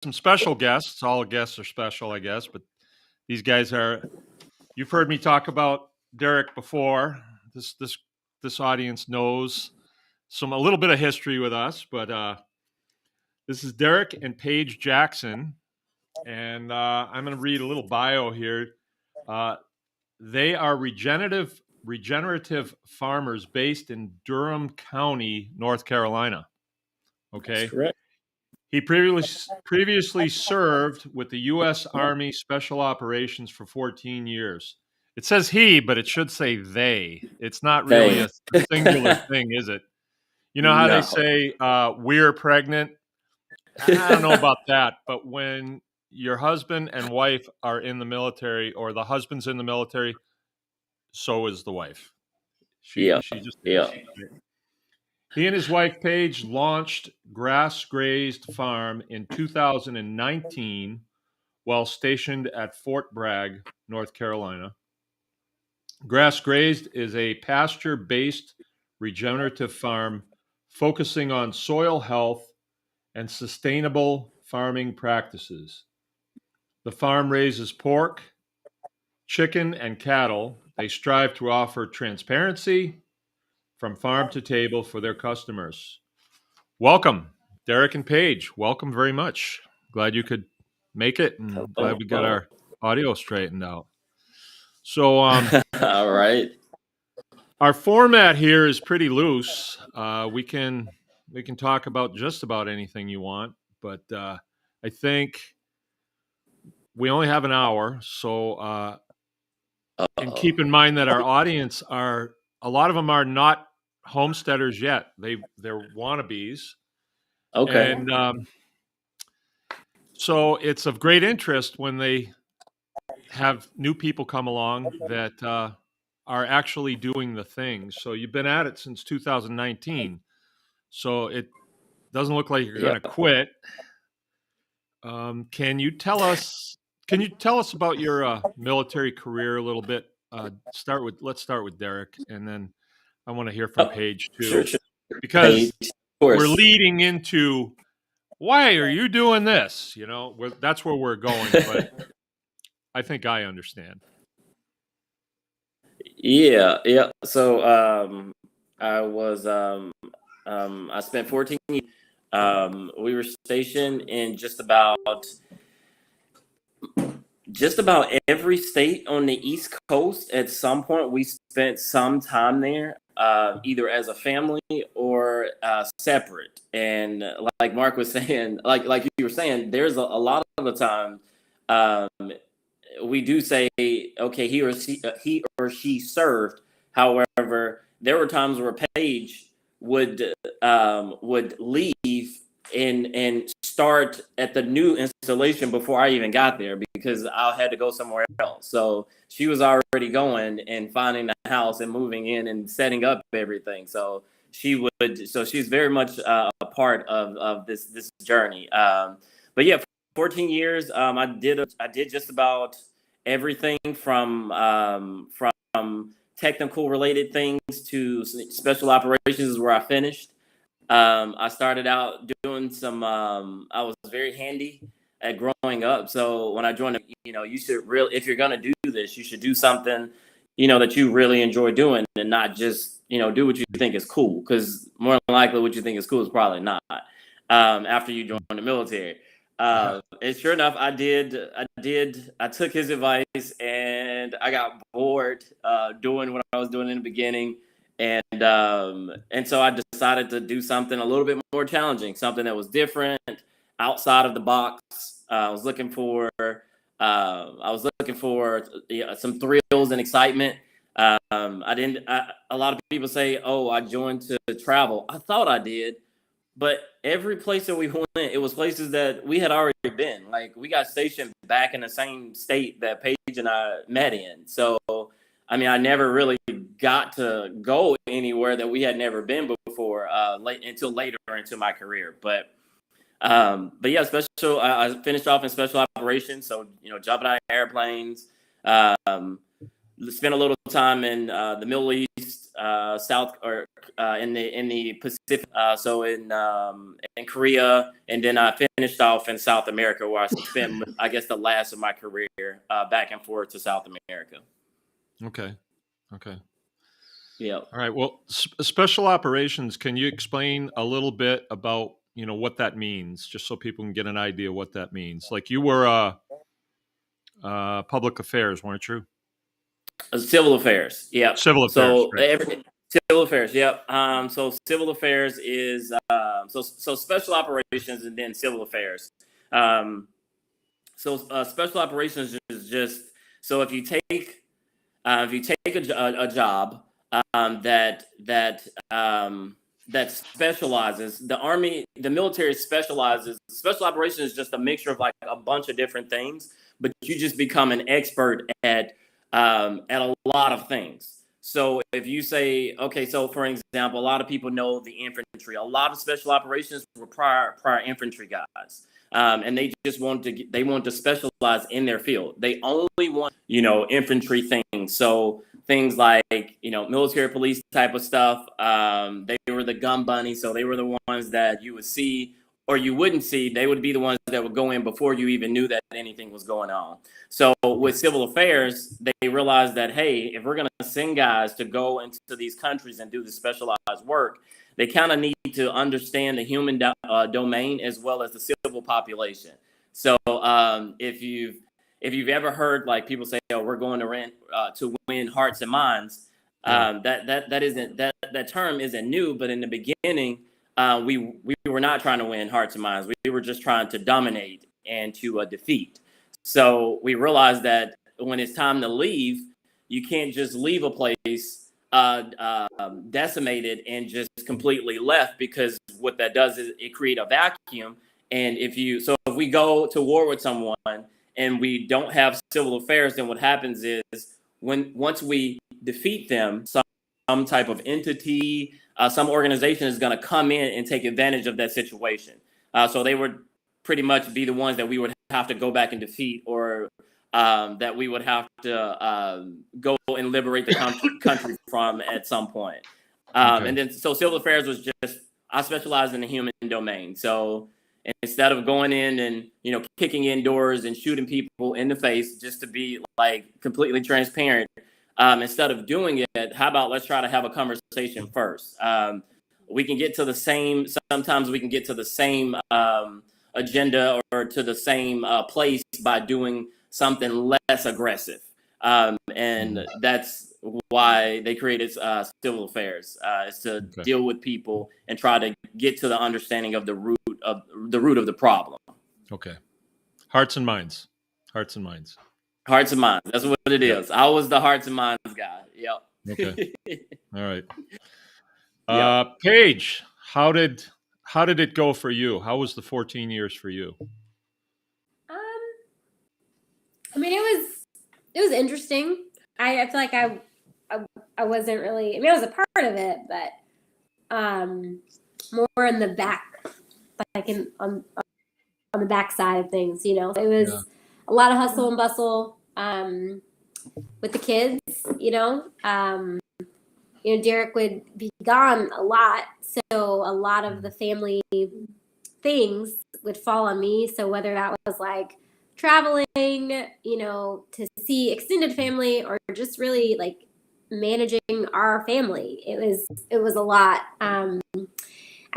some special guests. All guests are special, I guess, but these guys are. You've heard me talk about Derrick before. This audience knows a little bit of history with us, but this is Derrick and Paige Jackson, and I'm going to read a little bio here. Uh, they are regenerative farmers based in Durham County, North Carolina. That's Okay. correct. He previously served with the U.S. Army Special Operations for 14 years. It says he, but it should say they. It's not really They. a singular thing, is it? You know how they No. say, we're pregnant? I don't know about that, but when your husband and wife are in the military, or the husband's in the military, so is the wife. Yeah. She just Yeah. is. He and his wife Paige launched Grass Grazed Farm in 2019 while stationed at Fort Bragg, North Carolina. Grass Grazed is a pasture-based regenerative farm focusing on soil health and sustainable farming practices. The farm raises pork, chicken, and cattle. They strive to offer transparency from farm to table for their customers. Welcome, Derrick and Paige. Welcome very much. Glad you could make it, and glad we got Hello. our audio straightened out. So, All right. our format here is pretty loose. We can talk about just about anything you want, but I think we only have an hour. So, and Uh-oh. keep in mind that our audience are a lot of them are not homesteaders yet. They're wannabes, Okay. and so it's of great interest when they have new people come along that are actually doing the things. So you've been at it since 2019. So it doesn't look like you're going Yeah. to quit. Can you tell us? Can you tell us about your military career a little bit? Let's start with Derrick, and then I want to hear from Oh, Paige sure, too, sure. Paige, because of we're course. leading into why are you doing this? That's where we're going, but I think I understand. Yeah, yeah. So I was I spent 14 years. We were stationed in just about every state on the East Coast. At some point, we spent some time there, either as a family or separate. And like Mark was saying, like you were saying, there's a lot of the time um, we do say, okay, he or she served. However, there were times where Paige would leave and start at the new installation before I even got there because I had to go somewhere else. So she was already going and finding the house and moving in and setting up everything. So she's very much a part of this journey. But yeah, 14 years. I did just about everything from technical related things to special operations is where I finished. I started out doing some. I was very handy at growing up, so when I joined, you should really, if you're gonna do this, you should do something, that you really enjoy doing, and not just do what you think is cool. Because more than likely, what you think is cool is probably not. After you join the military, Yeah. and sure enough, I did. I took his advice, and I got bored doing what I was doing in the beginning, and so I decided to do something a little bit more challenging, something that was different, outside of the box. I was looking for some thrills and excitement. I didn't. A lot of people say, "Oh, I joined to travel." I thought I did, but every place that we went, it was places that we had already been. Like, we got stationed back in the same state that Paige and I met in. So, I mean, I never really got to go anywhere that we had never been before, until later into my career. But yeah, special. I finished off in special operations, so jumping out of airplanes, um, spent a little time in the Middle East, South, or in the Pacific. So in Korea, and then I finished off in South America, where I spent, I guess, the last of my career back and forth to South America. Okay. Okay. Yeah. All right. Well, special operations. Can you explain a little bit about what that means, just so people can get an idea what that means? Like, you were public affairs, weren't you? Civil affairs. Yep. Civil affairs. So Right. civil affairs. Yep. So civil affairs is so special operations and then civil affairs. Special operations is just, so if you take a job that specializes, the military specializes. Special operations is just a mixture of like a bunch of different things, but you just become an expert at a lot of things. So if you say, okay, so for example, a lot of people know the infantry. A lot of special operations were prior infantry guys. And they just want to specialize in their field. They only want, infantry things. So things like, military police type of stuff. They were the gun bunnies. So they were the ones that you would see or you wouldn't see. They would be the ones that would go in before you even knew that anything was going on. So with civil affairs, they realized that, hey, if we're going to send guys to go into these countries and do the specialized work, they kind of need to understand the human domain as well as the civil population. So if you've ever heard like people say, "Oh, we're going to win hearts and minds," that term isn't new. But in the beginning, we were not trying to win hearts and minds. We were just trying to dominate and to defeat. So we realized that when it's time to leave, you can't just leave a place decimated and just completely left, because what that does is it create a vacuum. And if we go to war with someone and we don't have civil affairs, then what happens is once we defeat them, some type of entity, some organization is going to come in and take advantage of that situation. So they would pretty much be the ones that we would have to go back and defeat, or that we would have to go and liberate the country from at some point. Okay. And then, so civil affairs was just, I specialize in the human domain. So instead of going in and, kicking in doors and shooting people in the face, just to be like completely transparent, instead of doing it, how about let's try to have a conversation first? We can get to the same, sometimes we can get to the same agenda or to the same place by doing something less aggressive. And that's why they created civil affairs, is to deal with people and try to get to the understanding of the root of the problem. Okay. Hearts and minds. Hearts and minds. Hearts and minds. That's what it is. I was the hearts and minds guy. Yep. Okay. All right. Paige, how did it go for you? How was the 14 years for you? I mean, it was interesting. I feel like I wasn't really, I mean, I was a part of it, but more in the back, like on the back side of things, It was a lot of hustle and bustle with the kids, Derrick would be gone a lot, so a lot of the family things would fall on me. So whether that was like traveling, to see extended family, or just really like managing our family, it was a lot. I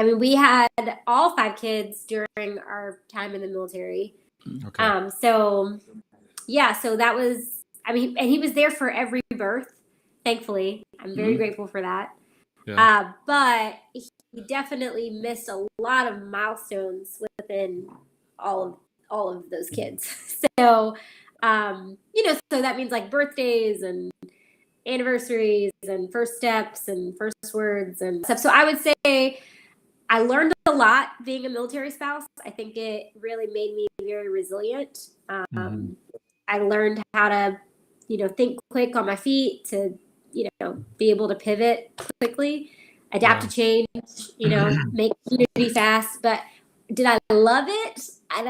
mean, we had all 5 kids during our time in the military. Okay. So that was, I mean, and he was there for every birth. Thankfully, I'm very grateful for that. Yeah. But he definitely missed a lot of milestones within all of those kids. So, so that means like birthdays and anniversaries and first steps and first words and stuff. So I would say I learned a lot being a military spouse. I think it really made me very resilient. I learned how to, think quick on my feet, to, be able to pivot quickly, adapt to change, make community fast. But did I love it? I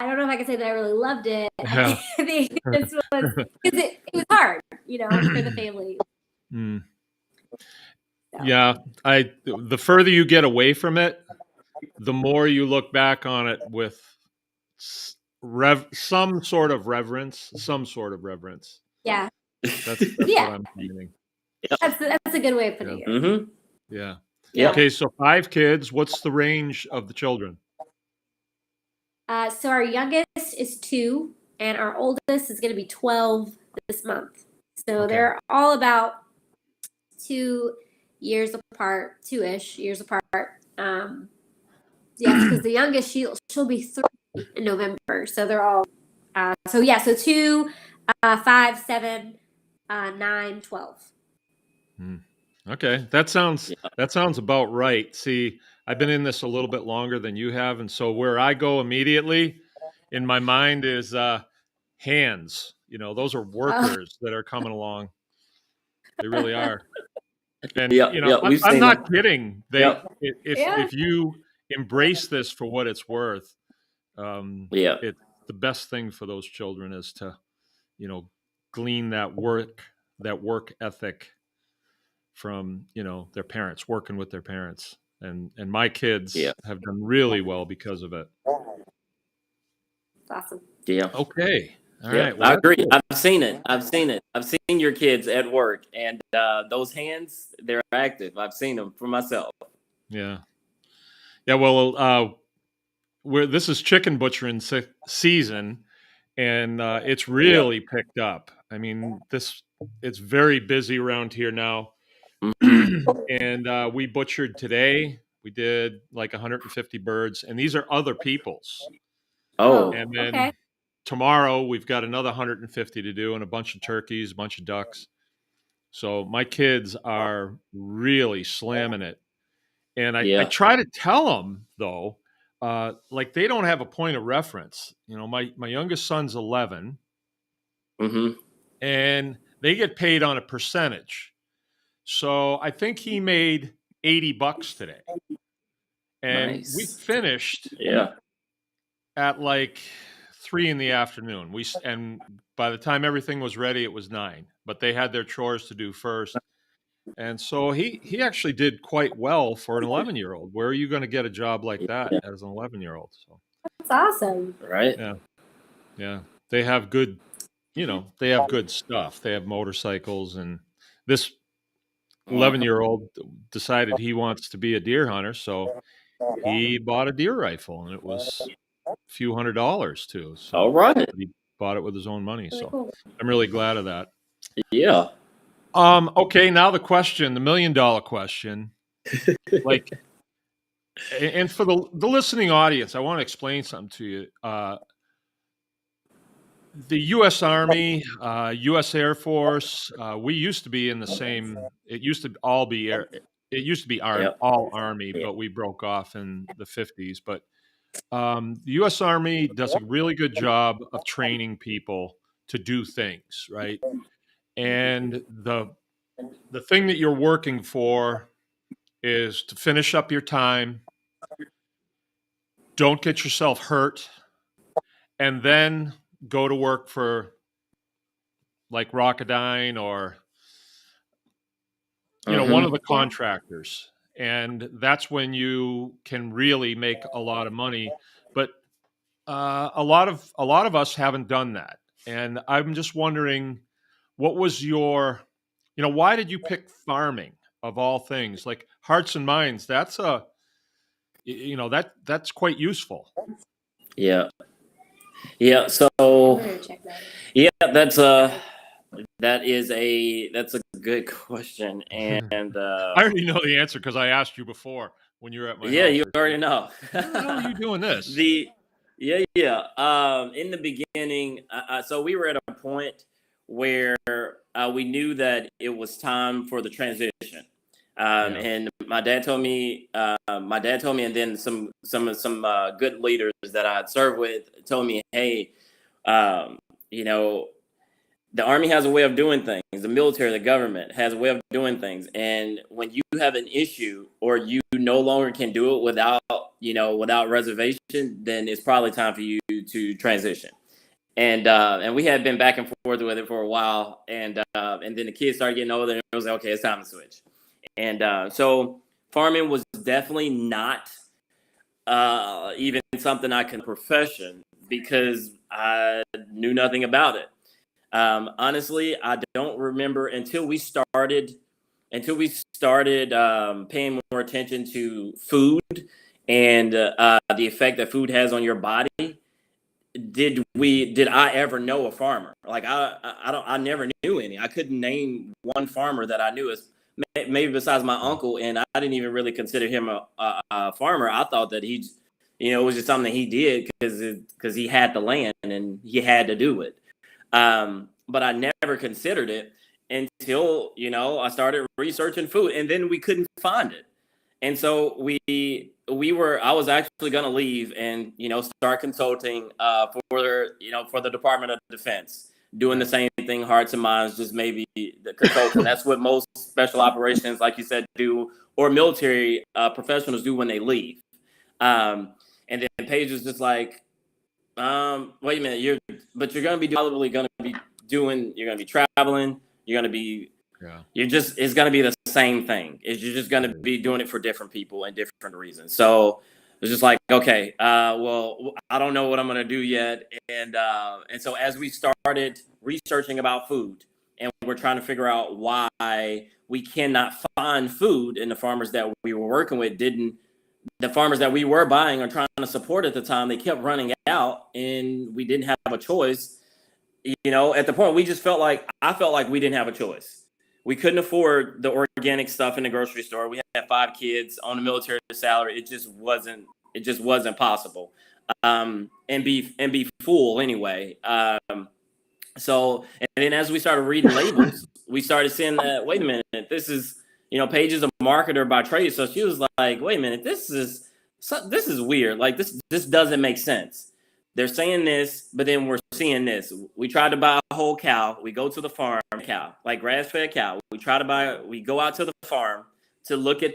don't know if I can say that I really loved it. Yeah. I think this was, because it was hard. for the family. Mm. So. Yeah, the further you get away from it, the more you look back on it with some sort of reverence, Yeah. That's Yeah. what I'm meaning. That's a good way of putting Yeah. it. Mm-hmm. Yeah. Yeah. Okay, so 5 kids. What's the range of the children? So our youngest is 2, and our oldest is going to be 12 this month. So Okay. they're all about 2 years apart, 2-ish years apart. Yes, because the youngest she'll be 3 in November. So they're all so 2, 5, 7, 9, 12. Okay, that sounds about right. See, I've been in this a little bit longer than you have, and so where I go immediately in my mind is hands. Those are workers that are coming along. They really are. And Yeah. Yeah. We've I'm seen them. not kidding. Yep. If you embrace this for what it's worth, Yeah. it's the best thing for those children is to, glean that work ethic from, their parents, working with their parents. And my kids Yeah. have done really well because of it. That's awesome. Yeah. Okay. All Yeah, right. Well, I that's agree. good. I've seen it. I've seen your kids at work, and those hands, they're active. I've seen them for myself. Yeah. Yeah. Well, this is chicken butchering season, and it's really picked up. I mean, it's very busy around here now. Mm-hmm. And we butchered today. We did like 150 birds, and these are other people's. Oh, And then Okay. tomorrow we've got another 150 to do, and a bunch of turkeys, a bunch of ducks. So my kids are really slamming it. And I yeah. try to tell them though, like they don't have a point of reference. My youngest son's 11, Mm-hmm. and they get paid on a percentage. So I think he made $80 today, and we Nice. finished Yeah. at like 3 in the afternoon. And by the time everything was ready, it was 9. But they had their chores to do first, and so he actually did quite well for an 11-year-old. Where are you going to get a job like that Yeah. as an 11-year-old? So That's awesome. Right. yeah, yeah, they have good, they have good stuff. They have motorcycles, and this 11-year-old decided he wants to be a deer hunter, so he bought a deer rifle, and it was a few $100s too. All So right. but he bought it with his own money. Really So cool. I'm really glad of that. Yeah. Okay, now the question, the $1,000,000 question. Like, and for the listening audience, I want to explain something to you. The U.S. Army, U.S. Air Force, we used to be in the same. It used to all be air. It used to be Yep. all Army, Yeah. but we broke off in the 50s. But the U.S. Army does a really good job of training people to do things, right? And the thing that you're working for is to finish up your time, don't get yourself hurt, and then go to work for like Rocketdyne or one of Mm-hmm. the contractors. And that's when you can really make a lot of money. But a lot of us haven't done that. And I'm just wondering, what was why did you pick farming of all things? Like Hearts and Minds, that's quite useful. Yeah. Yeah. I'm So gonna check that. yeah, that's a good question, and I already know the answer because I asked you before when you were at my yeah, house. you already know. How the hell are you doing this? Yeah. In the beginning, so we were at a point where we knew that it was time for the transition. Yeah. And my dad told me, and then some good leaders that I had served with told me, hey, you know, the Army has a way of doing things. The military, the government has a way of doing things. And when you have an issue or you no longer can do it without reservation, then it's probably time for you to transition. And we had been back and forth with it for a while, and then the kids started getting older, and it was like, okay, it's time to switch. And so farming was definitely not even something I could profession because I knew nothing about it. Honestly, I don't remember until we started paying more attention to food and the effect that food has on your body. Did I ever know a farmer? Like I never knew any. I couldn't name one farmer that I knew, as maybe besides my uncle, and I didn't even really consider him a farmer. I thought that it was just something he did because he had the land and he had to do it. But I never considered it until I started researching food, and then we couldn't find it. And so I was actually going to leave and start consulting for the Department of Defense, doing the same thing, hearts and minds, just maybe the consulting. That's what most special operations, like you said, do, or military professionals do when they leave. And then Paige was just like, wait a minute, you're going to be probably going to be you're going to be traveling, you're going to be it's going to be the same thing. You're just going to be doing it for different people and different reasons. So it's just like, okay, well, I don't know what I'm going to do yet. And so as we started researching about food, and we're trying to figure out why we cannot find food, and the farmers that we were working with the farmers that we were buying or trying to support at the time, they kept running out, and we didn't have a choice. At the point, I felt like we didn't have a choice. We couldn't afford the organic stuff in the grocery store. We had 5 kids on a military salary. It just wasn't possible. And be full anyway. So, and then as we started reading labels, we started seeing that, wait a minute, this is, Paige is a marketer by trade. So she was like, wait a minute, this is weird. Like this doesn't make sense. They're saying this, but then we're seeing this. We tried to buy a whole cow. We go to the farm, like grass-fed cow. We go out to the farm to look at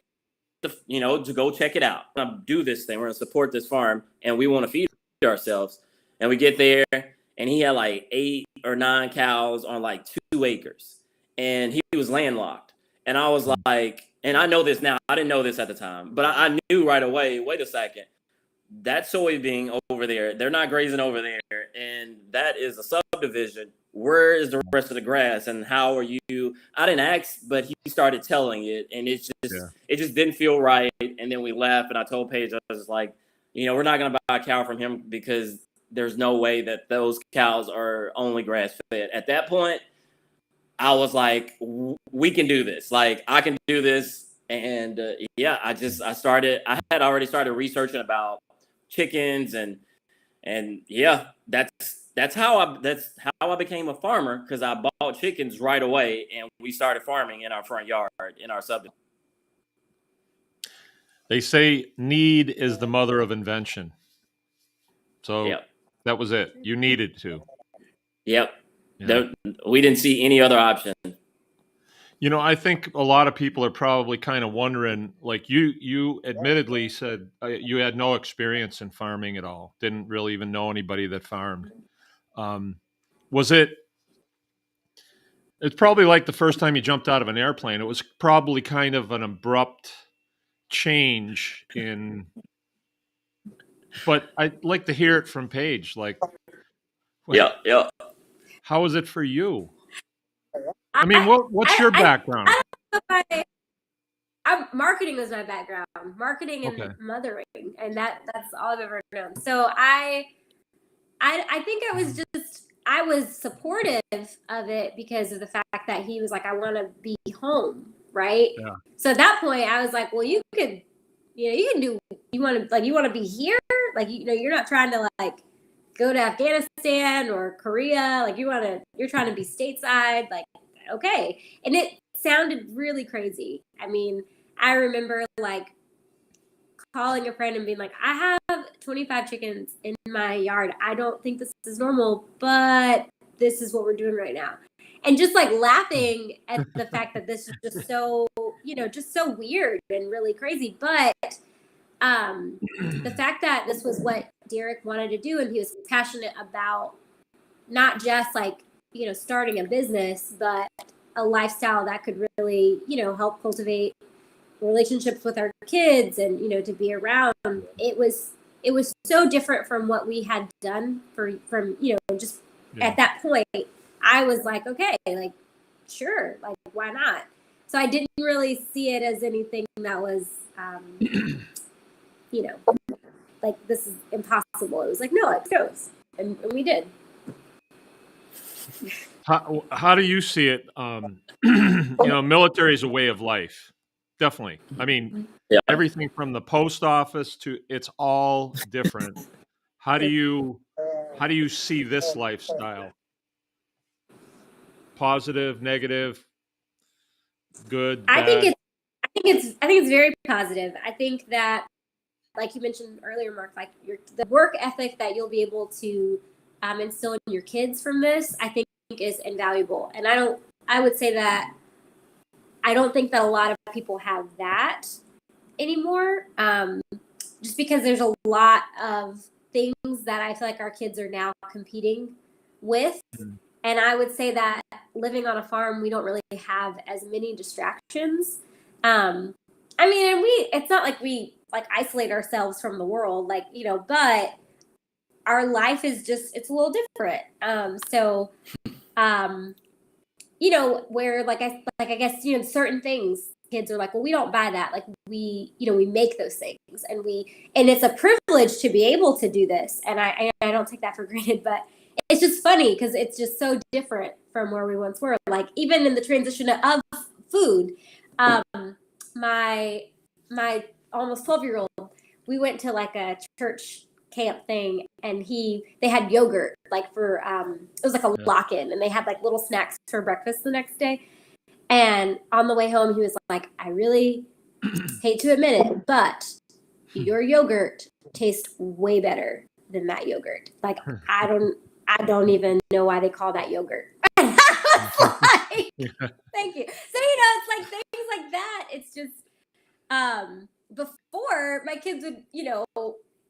to go check it out. We're gonna do this thing. We're gonna support this farm, and we want to feed ourselves. And we get there, and he had like 8 or 9 cows on like 2 acres, and he was landlocked. And I was like, and I know this now. I didn't know this at the time, but I knew right away. Wait a second. That soybean over there, they're not grazing over there, and that is a subdivision. Where is the rest of the grass, and how are you? I didn't ask, but he started telling it, and it just didn't feel right. And then we left, and I told Paige, I was like, we're not going to buy a cow from him because there's no way that those cows are only grass fed. At that point, I was like, we can do this. Like, I can do this. And I had already started researching about chickens and that's how I became a farmer, because I bought chickens right away, and we started farming in our front yard in our subdivision. They say need is the mother of invention. So That was it. You needed to. Yep. Yeah. We didn't see any other option. I think a lot of people are probably kind of wondering, like you admittedly said you had no experience in farming at all. Didn't really even know anybody that farmed. It's probably like the first time you jumped out of an airplane. It was probably kind of an abrupt change but I'd like to hear it from Paige. Like, yeah. How was it for you? I mean, what's your background? Marketing was my background. Marketing and mothering, and that's all I've ever known. So I think I was supportive of it because of the fact that he was like, I want to be home, right? Yeah. So at that point, I was like, well, you can do. You want to be here, like you're not trying to like go to Afghanistan or Korea, like you're trying to be stateside, like okay. And it sounded really crazy. I mean, I remember like calling a friend and being like, I have 25 chickens in my yard. I don't think this is normal, but this is what we're doing right now. And just like laughing at the fact that this is just so, just so weird and really crazy. But the fact that this was what Derrick wanted to do, and he was passionate about not just like, starting a business, but a lifestyle that could really, help cultivate relationships with our kids and, to be around. It was so different from what we had done from just at that point. I was like, okay, like, sure, like, why not? So I didn't really see it as anything that was, like, this is impossible. It was like, no, it goes. And we did. How do you see it? Military is a way of life. Definitely. I mean, everything from the post office to it's all different. How do you see this lifestyle? Positive, negative, good, bad? I think it's very positive. I think that, like you mentioned earlier, Mark, like the work ethic that you'll be able to instill in your kids from this, I think is invaluable. And I would say that I don't think that a lot of people have that anymore. Just because there's a lot of things that I feel like our kids are now competing with. And I would say that living on a farm, we don't really have as many distractions. I mean, and it's not like we like isolate ourselves from the world, like, but our life is just, it's a little different. Where I guess, certain things kids are like, well, we don't buy that. Like we make those things and it's a privilege to be able to do this. And I don't take that for granted, but it's just funny because it's just so different from where we once were. Like even in the transition of food, my almost 12-year-old, we went to like a church camp thing and they had yogurt like for it was like a lock-in and they had like little snacks for breakfast the next day. And on the way home he was like, I really hate to admit it, but your yogurt tastes way better than that yogurt. Like I don't even know why they call that yogurt. And I was like, thank you. So it's like things like that. It's just before my kids would,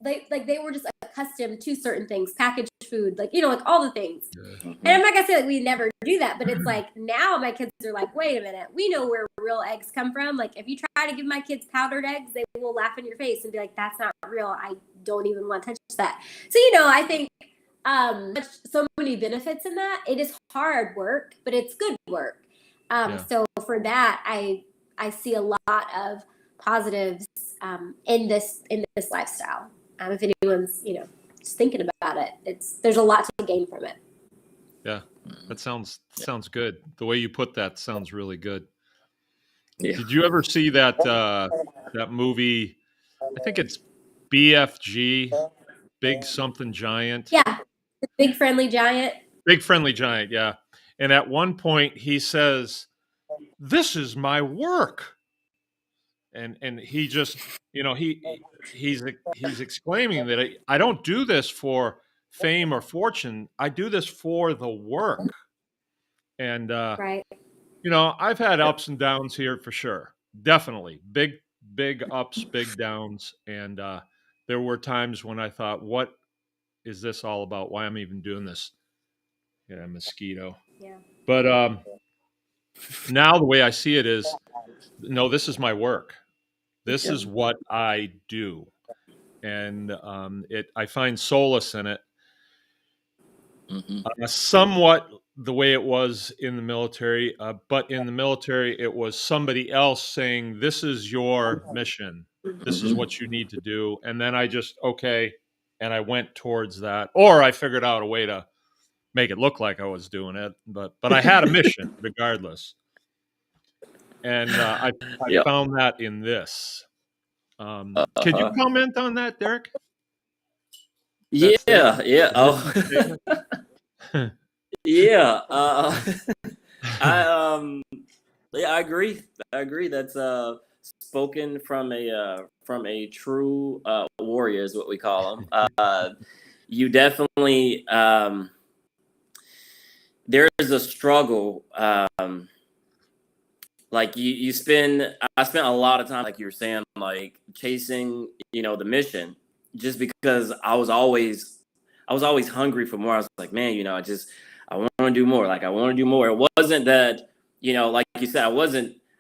they were just accustomed to certain things, packaged food, like, like all the things. And I'm not gonna say that we never do that, but it's like now my kids are like, wait a minute, we know where real eggs come from. Like if you try to give my kids powdered eggs, they will laugh in your face and be like, that's not real. I don't even want to touch that. So, I think so many benefits in that. It is hard work, but it's good work. So for that, I see a lot of positives in this lifestyle. If anyone's just thinking about it, there's a lot to gain from it. Yeah, that sounds good. The way you put that sounds really good. Yeah. Did you ever see that that movie? I think it's BFG, Big Something Giant. Yeah, Big Friendly Giant. Big Friendly Giant, yeah. And at one point he says, "This is my work." And he just, he's exclaiming that I don't do this for fame or fortune. I do this for the work. And right. I've had ups and downs here for sure. Definitely big ups, big downs. And there were times when I thought, what is this all about? Why am I even doing this? Yeah, mosquito. Yeah. But now the way I see it is, no, this is my work. This is what I do. And I find solace in it. Somewhat the way it was in the military, but in the military, it was somebody else saying, this is your mission. This is what you need to do. And then I just, okay. And I went towards that, or I figured out a way to make it look like I was doing it, but I had a mission regardless. And I found that in this. Could you comment on that, Derrick? Yeah. Oh, yeah. I agree. That's spoken from a true warrior is what we call them. You definitely there is a struggle. Like I spent a lot of time, like you were saying, like chasing, the mission, just because I was always was always hungry for more. I was like, man, I want to do more. Like, I want to do more. It wasn't that, like you said,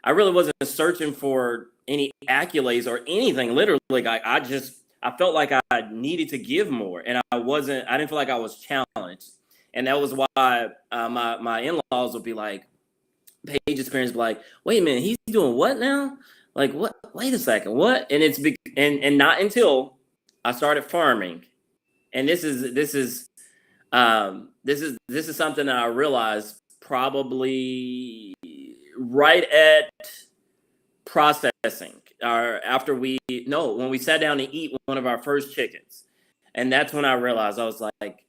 I really wasn't searching for any accolades or anything. Literally, like, I felt like I needed to give more, and I didn't feel like I was challenged. And that was why my in-laws would be like, Paige's parents be like, wait a minute, he's doing what now? Like, what? Wait a second, what? And and not until I started farming, and this is something that I realized probably right at processing, or after when we sat down to eat one of our first chickens, and that's when I realized, I was like,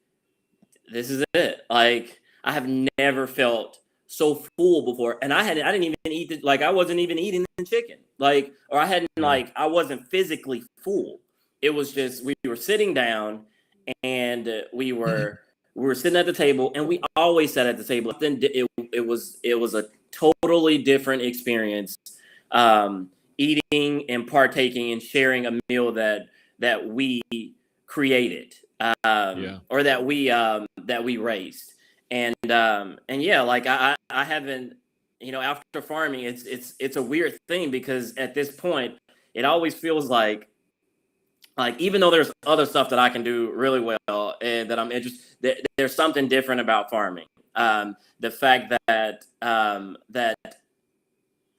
this is it. Like, I have never felt so full before, and I didn't even eat I wasn't even eating the chicken, like, or I hadn't, like, I wasn't physically full. It was just, we were sitting down, and we were sitting at the table, and we always sat at the table. Then it was a totally different experience, eating and partaking and sharing a meal that we created, or that we raised. And yeah, like, I haven't, after farming, it's a weird thing, because at this point it always feels like even though there's other stuff that I can do really well and that I'm interested, there's something different about farming. The fact that that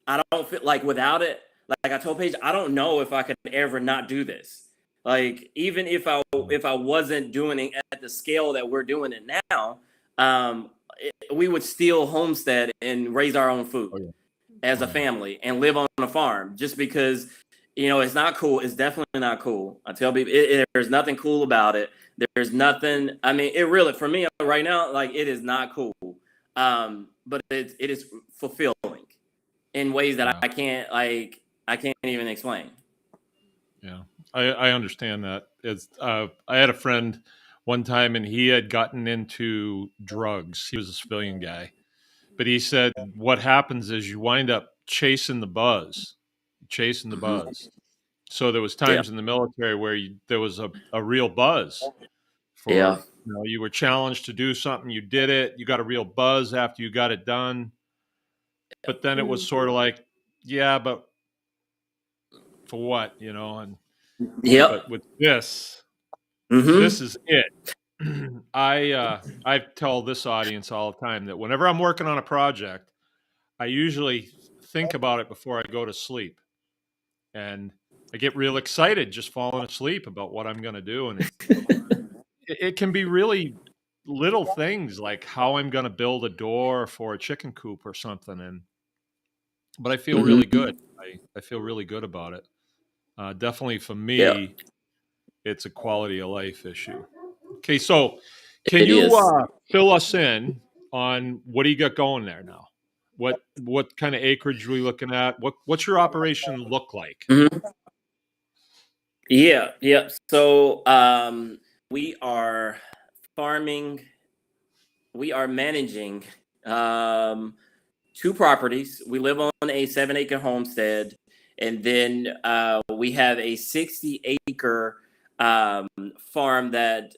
I don't feel like, without it, like I told Paige, I don't know if I could ever not do this. Like, even if I wasn't doing it at the scale that we're doing it now, we would still homestead and raise our own food as a family and live on a farm, just because, it's not cool. It's definitely not cool. I tell people, there's nothing cool about it. There's nothing. I mean, it really, for me right now, like, it is not cool. But it is fulfilling in ways that I can't even explain. Yeah, I understand that. I had a friend one time, and he had gotten into drugs. He was a civilian guy, but he said what happens is you wind up chasing the buzz. So there was times in the military where there was a real buzz for, you were challenged to do something, you did it, you got a real buzz after you got it done. But then it was sort of like, yeah, but for what, and but with this is it. I tell this audience all the time that whenever I'm working on a project, I usually think about it before I go to sleep. And I get real excited just falling asleep about what I'm going to do. And it can be really little things, like how I'm going to build a door for a chicken coop or something. But I feel really good. I feel really good about it. Definitely for me, it's a quality of life issue. Okay, so can you fill us in on what do you got going there now? What kind of acreage are we looking at? What's your operation look like? Yeah. So we are farming. We are managing 2 properties. We live on a 7-acre homestead, and then we have a 60-acre farm that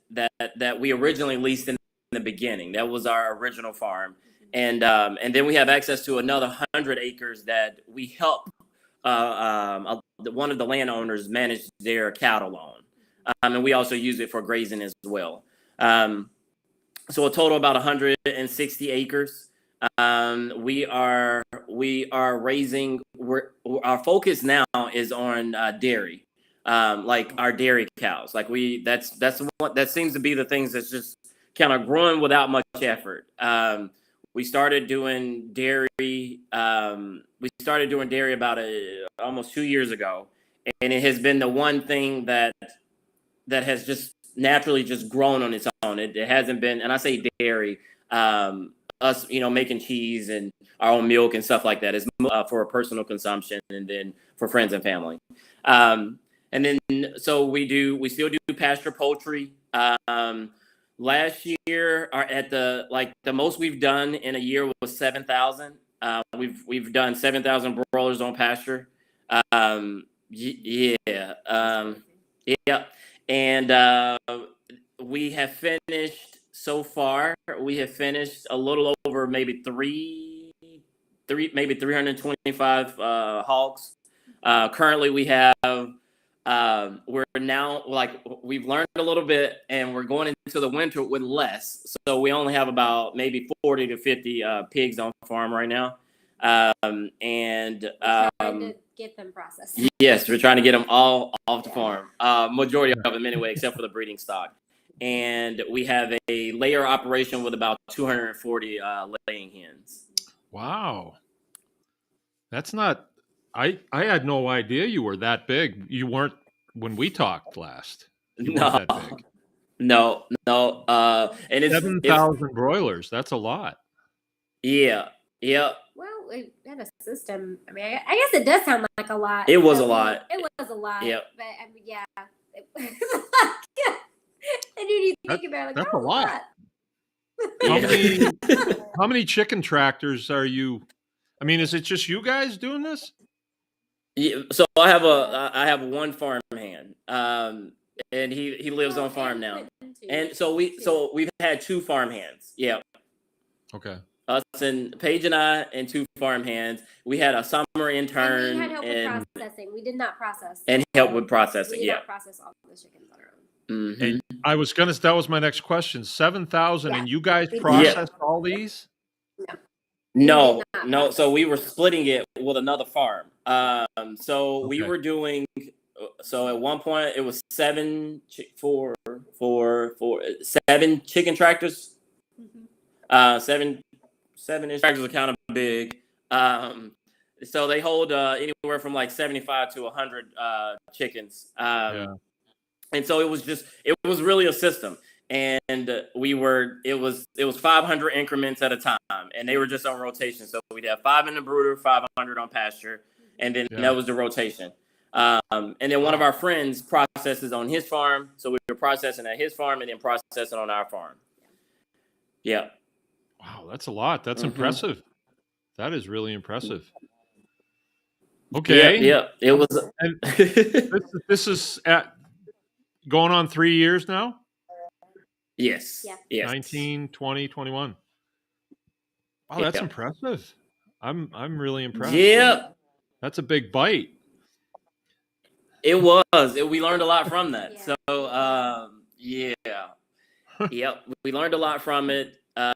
we originally leased in the beginning. That was our original farm, and then we have access to another 100 acres that we help one of the landowners manage their cattle on, and we also use it for grazing as well. So a total about 160 acres. We are raising. Our focus now is on dairy, like our dairy cows. Like, that's what that seems to be the things that's just kind of growing without much effort. We started doing dairy. We started doing dairy about almost 2 years ago, and it has been the one thing that has just naturally just grown on its own. It hasn't been, and I say dairy, us, making cheese and our own milk and stuff like that is for personal consumption, and then for friends and family. And then, so we still do pasture poultry. Last year, the most we've done in a year was 7,000. We've done 7,000 broilers on pasture. Yeah. And we have finished so far. We have finished a little over maybe maybe 325 hogs. Currently, we have. We're now like we've learned a little bit, and we're going into the winter with less. So we only have about maybe 40 to 50 pigs on farm right now, and trying to get them processed. Yes, we're trying to get them all off the farm. Majority of them anyway, except for the breeding stock. And we have a layer operation with about 240 laying hens. Wow. That's not. I had no idea you were that big. You weren't when we talked last. You weren't that big. No. And it's 7,000 broilers. That's a lot. Yeah. Well, we had a system. I mean, I guess it does sound like a lot. It was a lot. It was a lot. Yep. But I mean, yeah. And you think about it, that's a lot. Yeah. How many chicken tractors are you? I mean, is it just you guys doing this? Yeah, so I have one farm hand, and he lives on farm now, and so we've had two farm hands. Yeah. Okay. Us and Paige and I and two farm hands. We had a summer intern. And we had help with processing. We did not process. And help with processing. We did not process all the chickens on our own. Mm-hmm. And that was my next question. 7,000, and you guys We did. processed all these? No. So we were splitting it with another farm. So we Okay. were doing. So at one point it was seven chicken tractors. Mm-hmm. Seven-inch tractors are kind of big. So they hold anywhere from like 75 to 100 chickens. And so it was really a system. And it was 500 increments at a time, and they were just on rotation. So we'd have 5 in the brooder, 500 on pasture, and then that was the rotation. And then one of our friends processes on his farm, so we were processing at his farm and then processing on our farm. Yeah. Wow, that's a lot. That's impressive. That is really impressive. Okay. Yeah. It was. And this is going on 3 years now? Yes. Yeah. Yes. 19, 20, 21. Wow, that's impressive. I'm really impressed. Yeah. That's a big bite. It was. We learned a lot from that. Yeah. So, Yep. We learned a lot from it. I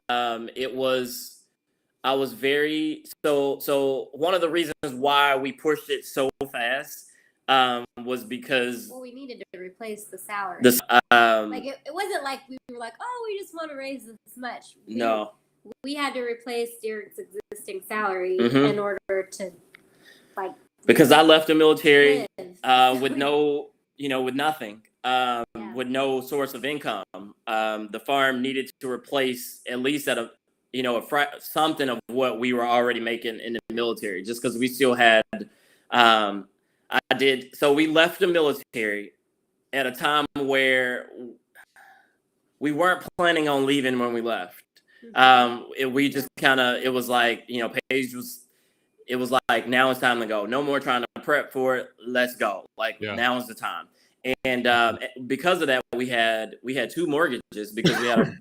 was very, so one of the reasons why we pushed it so fast, was because. Well, we needed to replace the salary. Like it wasn't like we were like, oh, we just want to raise this much. No. We had to replace Derrick's existing salary in order to, like. Because I left the military with with nothing, with no source of income. The farm needed to replace at least at something of what we were already making in the military, just because we still had. So we left the military at a time where we weren't planning on leaving when we left. We just it was like, Paige it was like, now it's time to go. No more trying to prep for it. Let's go. Now is the time. And because of that, we had 2 mortgages because we had a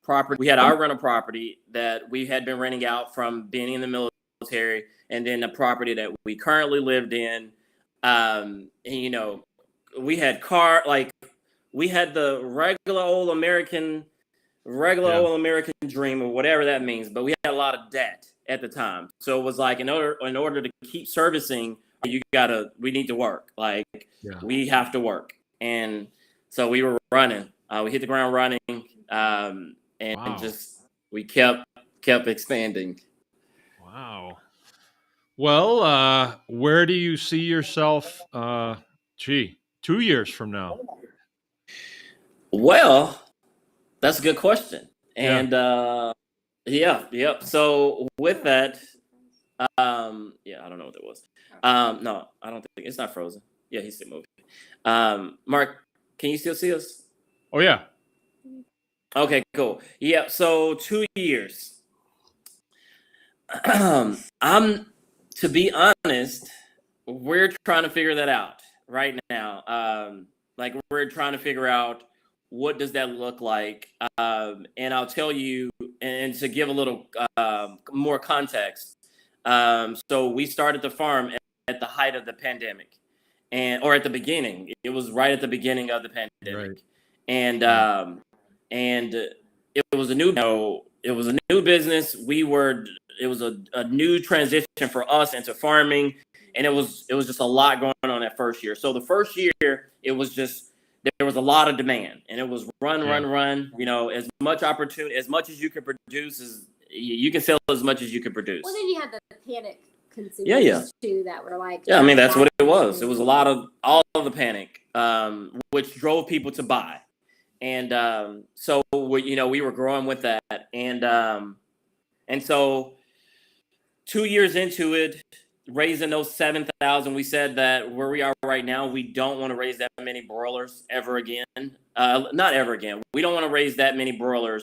property. We had our rental property that we had been renting out from being in the military, and then the property that we currently lived in. And we had we had the regular old American dream, or whatever that means, but we had a lot of debt at the time. So it was like, in order to keep servicing, we need to work. We have to work. And so we were running. We hit the ground running, and we kept expanding. Wow. Well, where do you see yourself, 2 years from now? Well, that's a good question. And so with that, I don't know what it was. No, I don't think it's not frozen. Yeah, he's still moving. Mark, can you still see us? Oh yeah. Okay, cool. Yeah, so 2 years. To be honest, we're trying to figure that out right now. We're trying to figure out what does that look like? And I'll tell you, and to give a little more context. So we started the farm at the height of the pandemic, or at the beginning. It was right at the beginning of the pandemic, Right. and it was a new, it was a new business. It was a new transition for us into farming, and it was just a lot going on that first year. So the first year, it was just, there was a lot of demand, and it was run. As much opportunity, as much as you could produce, you can sell as much as you could produce. Well, then you had the panic consumers too that were like, I mean, that's what it was. It was a lot of all of the panic, which drove people to buy, and so we were growing with that, and so 2 years into it, raising those 7,000, we said that where we are right now, we don't want to raise that many broilers ever again. Not ever again. We don't want to raise that many broilers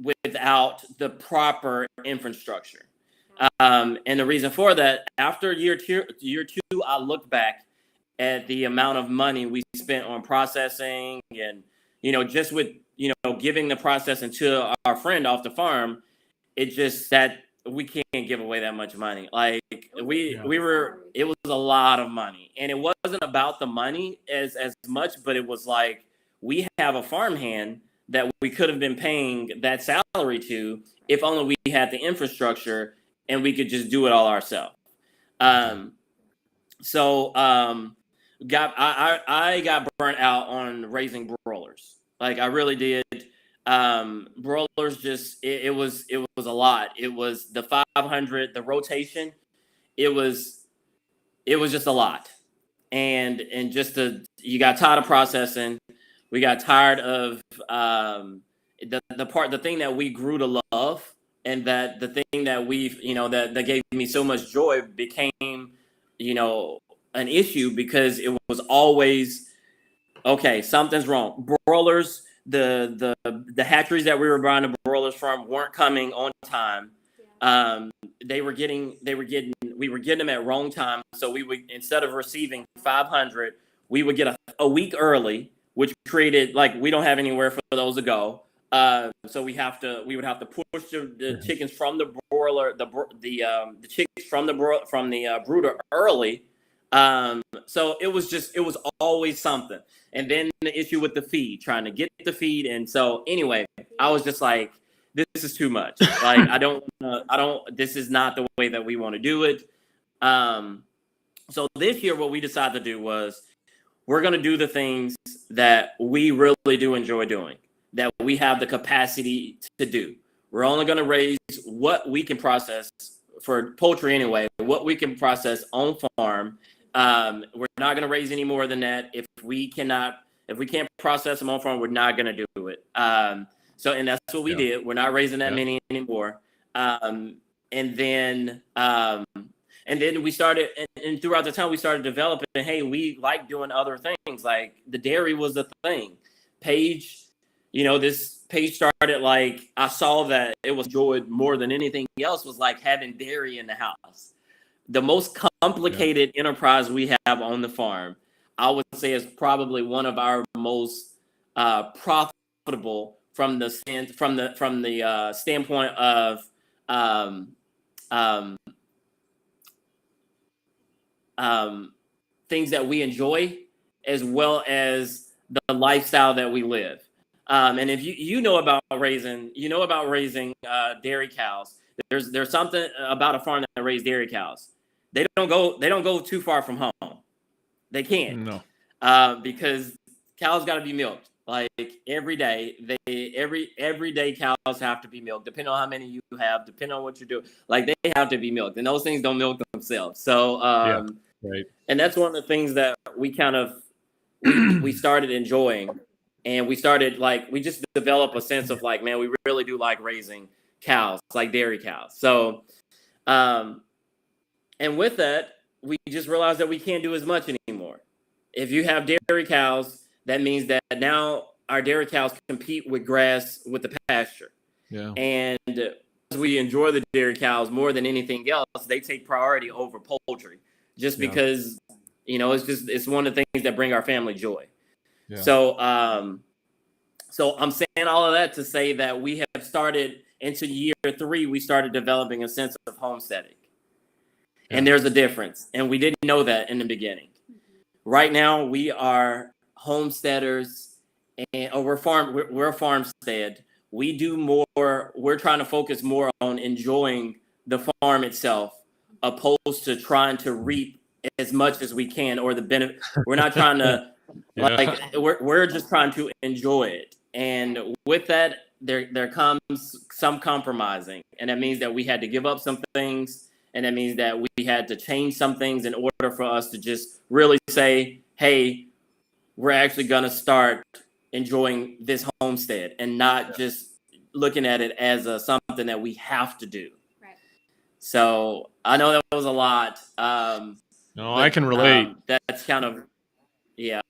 without the proper infrastructure. And the reason for that, after year two, I looked back at the amount of money we spent on processing, and just with giving the processing to our friend off the farm. It just that we can't give away that much money. Like it was a lot of money, and it wasn't about the money as much, but it was like, we have a farmhand that we could have been paying that salary to if only we had the infrastructure and we could just do it all ourselves. So I got burnt out on raising broilers. Like I really did. Broilers just it was a lot. It was the 500, the rotation. It was just a lot, and just you got tired of processing. We got tired of the thing that we grew to love, and that the thing that we've that gave me so much joy became an issue, because it was always, okay, something's wrong. Broilers. The hatcheries that we were buying the broilers from weren't coming on time. We were getting them at wrong time. So we would, instead of receiving 500, we would get a week early, which created, like, we don't have anywhere for those to go. So we would have to push the chickens from the broiler, the chicks from the brooder early. So it was always something. And then the issue with the feed, trying to get the feed. And so anyway, I was just like, this is too much. Like, this is not the way that we want to do it. So this year, what we decided to do was, we're going to do the things that we really do enjoy doing, that we have the capacity to do. We're only going to raise what we can process for poultry anyway, what we can process on farm. We're not going to raise any more than that. If we can't process them on farm, we're not going to do it. And that's what we did. We're not raising that many anymore. And then we started, and throughout the time we started developing, hey, we like doing other things. Like the dairy was the thing. Paige, this Paige started, like, I saw that it was enjoyed more than anything else was like having dairy in the house. The most complicated enterprise we have on the farm, I would say, is probably one of our most profitable from the standpoint of things that we enjoy, as well as the lifestyle that we live. And if you know about raising dairy cows, there's something about a farm that raises dairy cows. They don't go too far from home. They can't. No. Because cows got to be milked. Like every day, every day cows have to be milked, depending on how many you have, depending on what you're doing. Like, they have to be milked, and those things don't milk themselves. So, right. And that's one of the things that we kind of we started enjoying, and we started, like, we just developed a sense of, like, man, we really do like raising cows, like dairy cows. So, and with that, we just realized that we can't do as much anymore. If you have dairy cows, that means that now our dairy cows compete with the pasture. Yeah. And we enjoy the dairy cows more than anything else. They take priority over poultry, just because, it's one of the things that bring our family joy. Yeah. So I'm saying all of that to say that we have started into year 3. We started developing a sense of homesteading, and there's a difference, and we didn't know that in the beginning. Right now, we are homesteaders, and we're a farmstead. We do more. We're trying to focus more on enjoying the farm itself, opposed to trying to reap as much as we can or the benefit. We're not trying to like we're just trying to enjoy it, and with that, there comes some compromising, and that means that we had to give up some things, and that means that we had to change some things in order for us to just really say, hey, we're actually going to start enjoying this homestead and not just looking at it as something that we have to do. Right. So I know that was a lot. No, but, I can relate. That's kind of, yeah.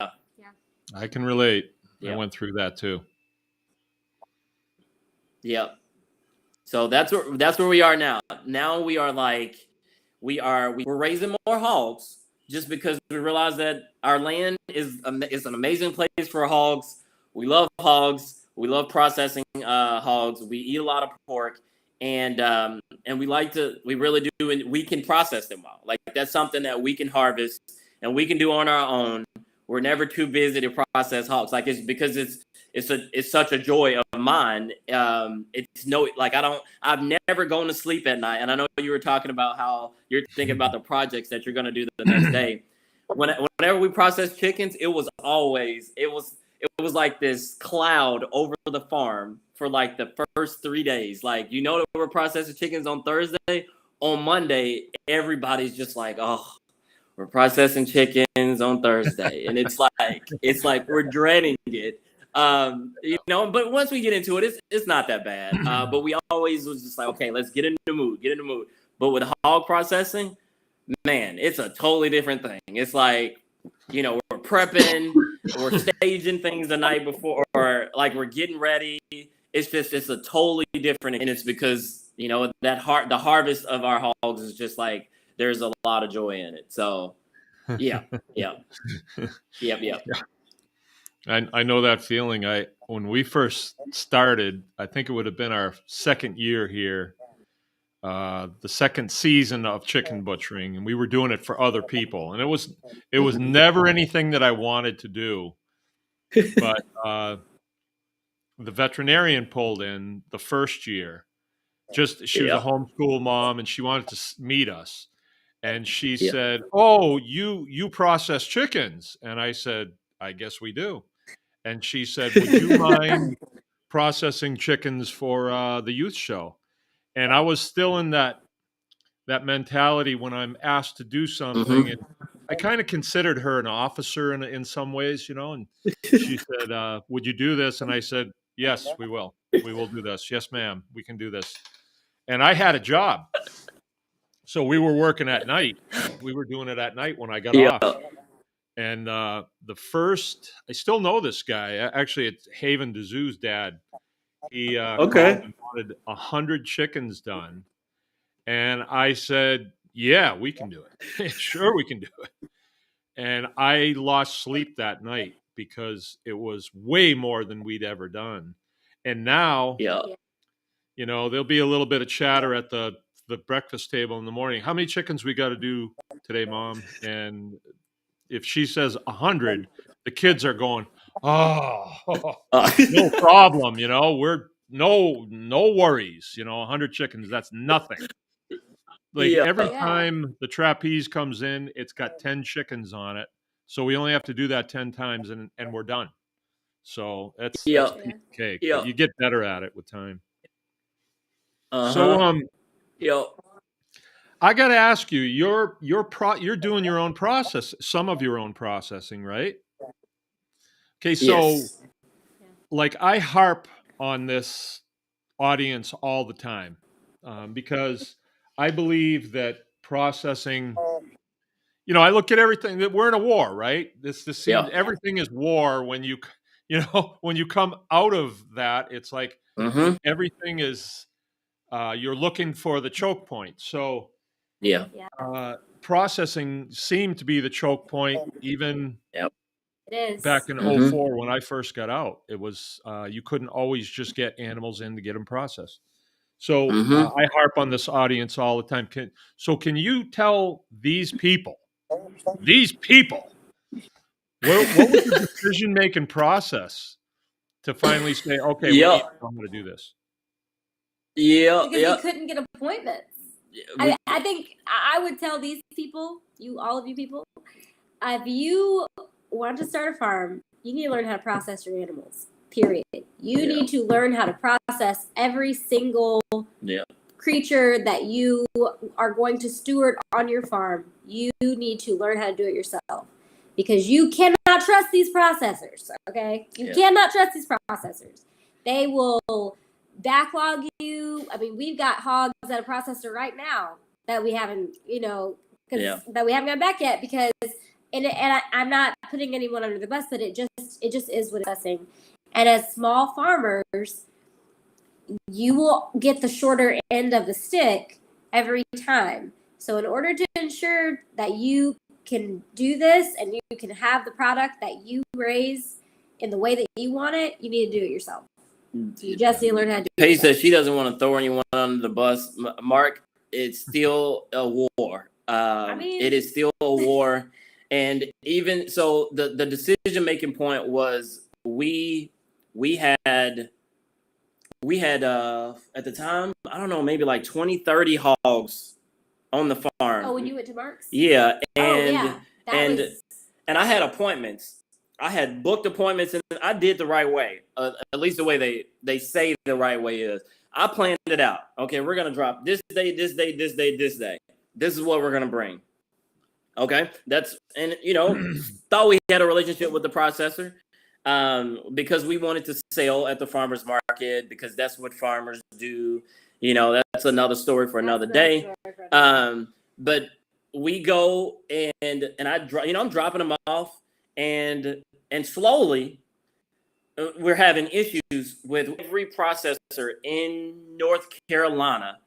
I can relate. Yep. I went through that too. Yep. So that's where we are now. Now we are like, we're raising more hogs just because we realize that our land is an amazing place for hogs. We love hogs. We love processing hogs. We eat a lot of pork, and we really do, and we can process them well. Like that's something that we can harvest and we can do on our own. We're never too busy to process hogs. Like it's because it's such a joy of mine. It's no, like I've never gone to sleep at night. And I know you were talking about how you're thinking about the projects that you're going to do the next day. Whenever we process chickens, it was like this cloud over the farm for like the first 3 days. Like, that we're processing chickens on Thursday. On Monday, everybody's just like, oh, we're processing chickens on Thursday. And it's like we're dreading it. But once we get into it, it's not that bad. But we always was just like, okay, let's get in the mood. But with hog processing, man, it's a totally different thing. It's like, we're prepping, we're staging things the night before, or like we're getting ready. It's a totally different, and it's because, the harvest of our hogs is just like, there's a lot of joy in it. So, yeah. I know that feeling. When we first started, I think it would have been our second year here, the second season of chicken butchering, and we were doing it for other people, and it was never anything that I wanted to do, but the veterinarian pulled in the first year. She was a homeschool mom, and she wanted to meet us, and she said, "Oh, you process chickens?" And I said, "I guess we do." And she said, "Would you mind processing chickens for the youth show?" And I was still in that mentality when I'm asked to do something, and I kind of considered her an officer in some ways, And she said, "Would you do this?" And I said, "Yes, we will. We will do this. Yes, ma'am. We can do this." And I had a job, so we were working at night. We were doing it at night when I got off. And I still know this guy. Actually, it's Haven DeZoo's dad. He called and wanted 100 chickens done. And I said, "Yeah, we can do it." Sure, we can do it. And I lost sleep that night because it was way more than we'd ever done. And now, there'll be a little bit of chatter at the breakfast table in the morning. "How many chickens we got to do today, Mom?" And if she says 100, the kids are going, "Oh, no problem." We're no worries. 100 chickens, that's nothing. Like every time the trapeze comes in, it's got 10 chickens on it. So we only have to do that 10 times and we're done. So that's piece of cake. But you get better at it with time. So I got to ask you, you're doing your own process, some of your own processing, right? Okay, so like I harp on this audience all the time because I believe that processing, I look at everything that we're in a war, right? This seems everything is war when when you come out of that, it's like everything is you're looking for the choke point. So processing seemed to be the choke point, even It is. Back in Mhm. 04 when I first got out, it was you couldn't always just get animals in to get them processed. So Mhm. I harp on this audience all the time. Can you tell these people, what was the decision making process to finally say, okay, we need Yep. to know how to do this? Yep. Because Yep. we couldn't get appointments. We, I think I would tell these people, all of you people, if you want to start a farm, you need to learn how to process your animals. Period. You Yeah. need to learn how to process every single yeah. creature that you are going to steward on your farm. You need to learn how to do it yourself, because you cannot trust these processors. Okay, you Yeah. cannot trust these processors. They will backlog you. I mean, we've got hogs at a processor right now that we haven't, that we haven't got back yet because, I'm not putting anyone under the bus, but it just is what it's saying. And as small farmers, you will get the shorter end of the stick every time. So in order to ensure that you can do this and you can have the product that you raise in the way that you want it, you need to do it yourself. So you just need to learn how to do it. Paige says she doesn't want to throw anyone under the bus. Mark, it's still a war. It is still a war. And even so, the decision making point was we had at the time, I don't know, maybe like 20, 30 hogs on the farm. Oh, when you went to Mark's? Yeah. And and I had appointments. I had booked appointments, and I did the right way. At least the way they say the right way is. I planned it out. Okay, we're gonna drop this day, this day, this day, this day. This is what we're gonna bring. Okay, thought we had a relationship with the processor, because we wanted to sell at the farmers market because that's what farmers do. That's another story for another day. But we go and I'm dropping them off, and slowly we're having issues with every processor in North Carolina.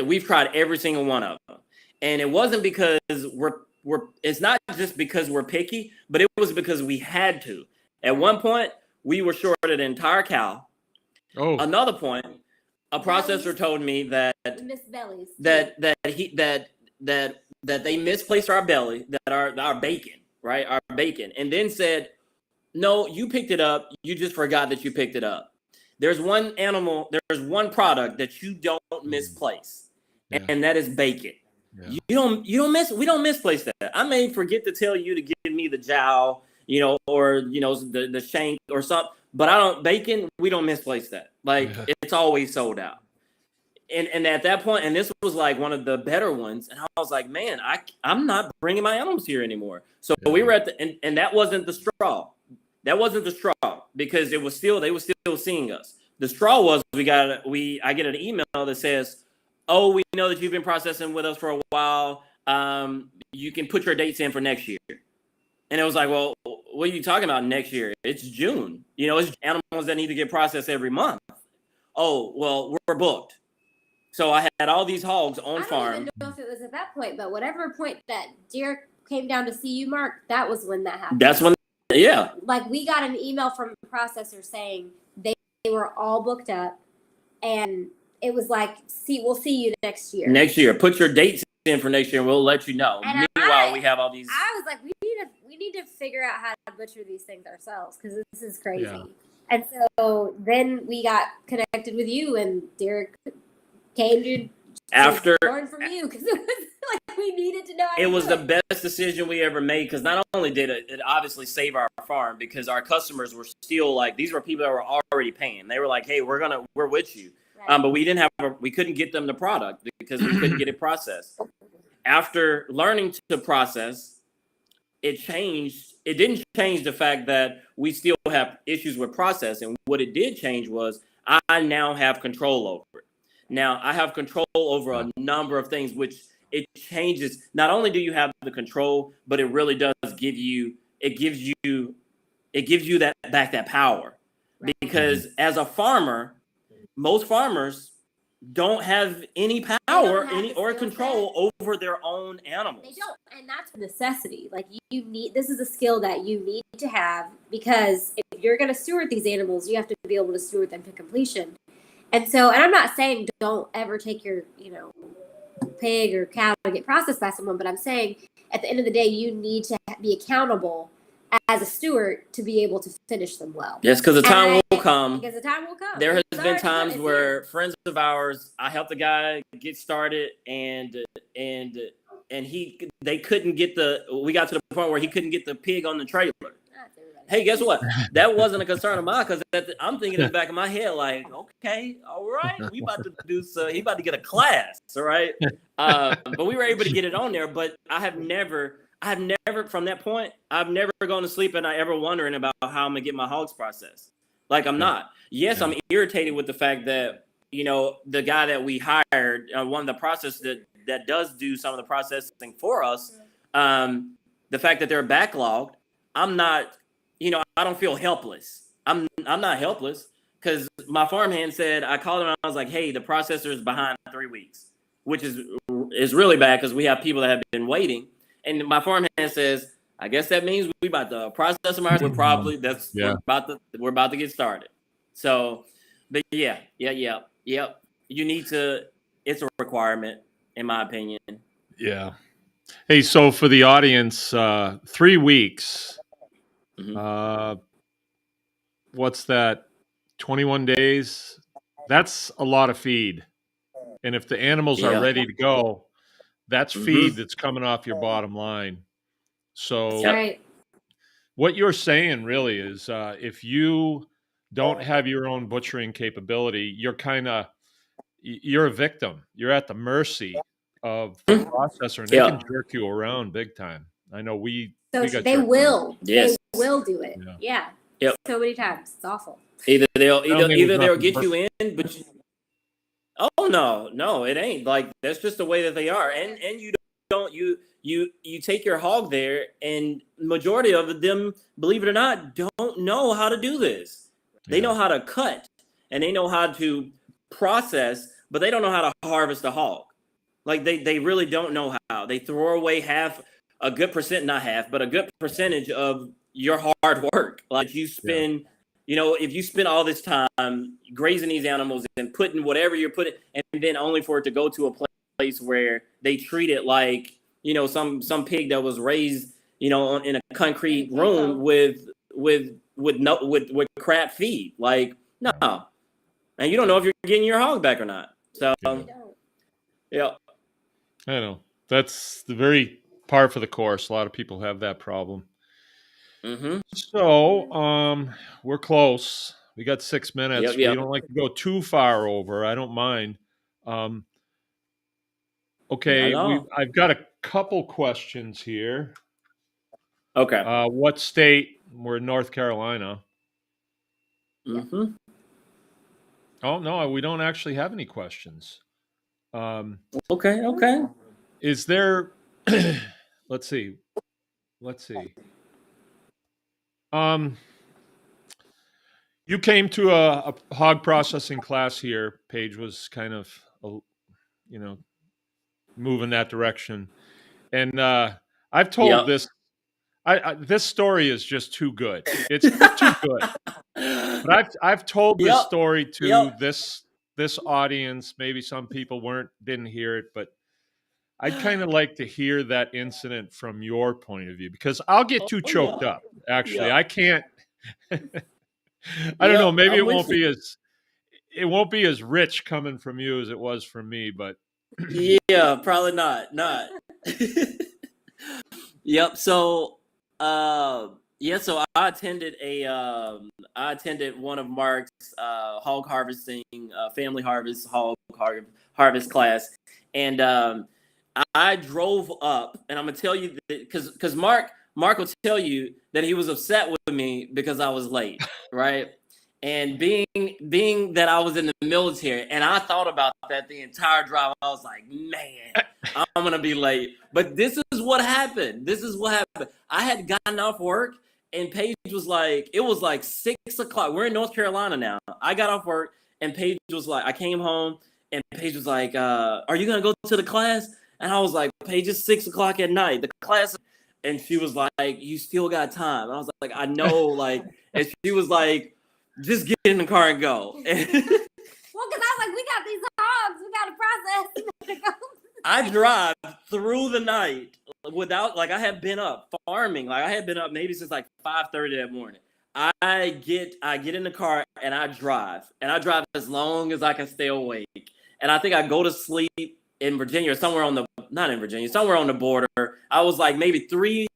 We've tried every single one of them, and it wasn't because it's not just because we're picky, but it was because we had to. At one point, we were short an entire cow. Oh. Another point, a processor told me that they misplaced our belly, that our bacon, right? Our bacon, and then said, "No, you picked it up. You just forgot that you picked it up." There's one product that you don't misplace, and that is bacon. Yeah. We don't misplace that. I may forget to tell you to give me the jowl, or the shank or something, but bacon, we don't misplace that. It's always sold out. And at that point, and this was like one of the better ones, and I was like, man, I'm not bringing my animals here anymore. So we were at and that wasn't the straw. That wasn't the straw, because they were still seeing us. The straw was I get an email that says, "Oh, we know that you've been processing with us for a while. You can put your dates in for next year." And it was like, well, what are you talking about next year? It's June. It's animals that need to get processed every month. Oh, well, we're booked. So I had all these hogs on farm. I don't even know if it was at that point, but whatever point that Derrick came down to see you, Mark, that was when that happened. That's when, yeah. Like, we got an email from the processor saying they were all booked up, and it was like, we'll see you next year. Next year. Put your dates in for next year, and we'll let you know. And meanwhile, we have all these. I was like, we need to figure out how to butcher these things ourselves, because this is crazy. Yeah. And so then we got connected with you, and Derrick came to learn from you, because it was like we needed to know. It was the best decision we ever made, because not only did it obviously save our farm, because our customers were still like, these were people that were already paying. They were like, hey, we're with you. Right. But we couldn't get them the product because we couldn't get it processed. After learning to process, it changed. It didn't change the fact that we still have issues with processing. What it did change was I now have control over it. Now I have control over a number of things, which it changes. Not only do you have the control, but it really does give you that power. Right. Because as a farmer, most farmers don't have any power or control over their own animals. They don't, and that's a necessity. Like this is a skill that you need to have, because if you're going to steward these animals, you have to be able to steward them to completion. And so, and I'm not saying don't ever take your, pig or cow to get processed by someone, but I'm saying at the end of the day, you need to be accountable as a steward to be able to finish them well. Yes, because the time will come. Because the time will come. There has been times where friends of ours, I helped a guy get started, and they couldn't get we got to the point where he couldn't get the pig on the trailer. Hey, guess what? That wasn't a concern of mine, because I'm thinking in the back of my head, like, okay, all right, we about to do so. He about to get a class, all right? But we were able to get it on there. But I have never from that point, I've never gone to sleep and I ever wondering about how I'm gonna get my hogs processed. Like, I'm not. Yes, I'm irritated with the fact that the guy that we hired, one of the processors that does do some of the processing for us, the fact that they're backlogged, I'm not. I don't feel helpless. I'm not helpless, because my farmhand said, I called him and I was like, hey, the processor is behind 3 weeks, which is really bad, because we have people that have been waiting. And my farmhand says, I guess that means we about to process them. We're probably we're about to get started. So, but yeah. You need to. It's a requirement, in my opinion. Yeah. Hey, so for the audience, 3 weeks. Mm-hmm. What's that? 21 days. That's a lot of feed. And if the animals are ready to go, that's feed that's coming off your bottom line. So what you're saying really is, if you don't have your own butchering capability, you're a victim. You're at the mercy of the processor, and they can jerk you around big time. I know they will. Yes. They will do it. Yeah. Yep. So many times. It's awful. Either they'll get you in, but no, it ain't. Like, that's just the way that they are. And you take your hog there, and majority of them, believe it or not, don't know how to do this. They know how to cut, and they know how to process, but they don't know how to harvest a hog. Like, they really don't know how. They throw away a good percentage of your hard work. Like, you spend, if you spend all this time grazing these animals and putting whatever you're putting, and then only for it to go to a place where they treat it like, some pig that was raised, in a concrete room with crap feed. Like, no. And you don't know if you're getting your hog back or not. So, yeah. I know. That's the very par for the course. A lot of people have that problem. Mm-hmm. So, we're close. We got 6 minutes. We don't like to go too far over. I don't mind. Okay, I've got a couple questions here. Okay. What state? We're in North Carolina. Mm-hmm. Oh, no, we don't actually have any questions. Okay. Is there... Let's see. You came to a hog processing class here. Paige was kind of, moving that direction. And I've told this. This story is just too good. It's too good. But I've told this story to this audience. Maybe some people didn't hear it, but I'd kind of like to hear that incident from your point of view, because I'll get too choked up. Actually, I can't. I don't know. Maybe it won't be as rich coming from you as it was from me, but yeah, probably not. Yep. So, so I attended one of Mark's hog harvesting, family harvest hog harvest class, and I drove up, and I'm gonna tell you that because Mark will tell you that he was upset with me because I was late, right? And being that I was in the military, and I thought about that the entire drive, I was like, man, I'm gonna be late. But this is what happened. I had gotten off work, and Paige was like, it was like 6 o'clock. We're in North Carolina now. I got off work, and Paige was like, I came home, and Paige was like, "Are you gonna go to the class?" And I was like, "Paige, it's 6:00 at night. The class." And she was like, "You still got time." And I was like, "I know." Like, and she was like, "Just get in the car and go." Well, because I was like, we got these hogs, we got to process. I drive through the night without, like, I had been up farming. Like, I had been up maybe since like 5:30 that morning. I get in the car and I drive as long as I can stay awake. And I think I go to sleep in Virginia or somewhere not in Virginia, somewhere on the border. I was like maybe three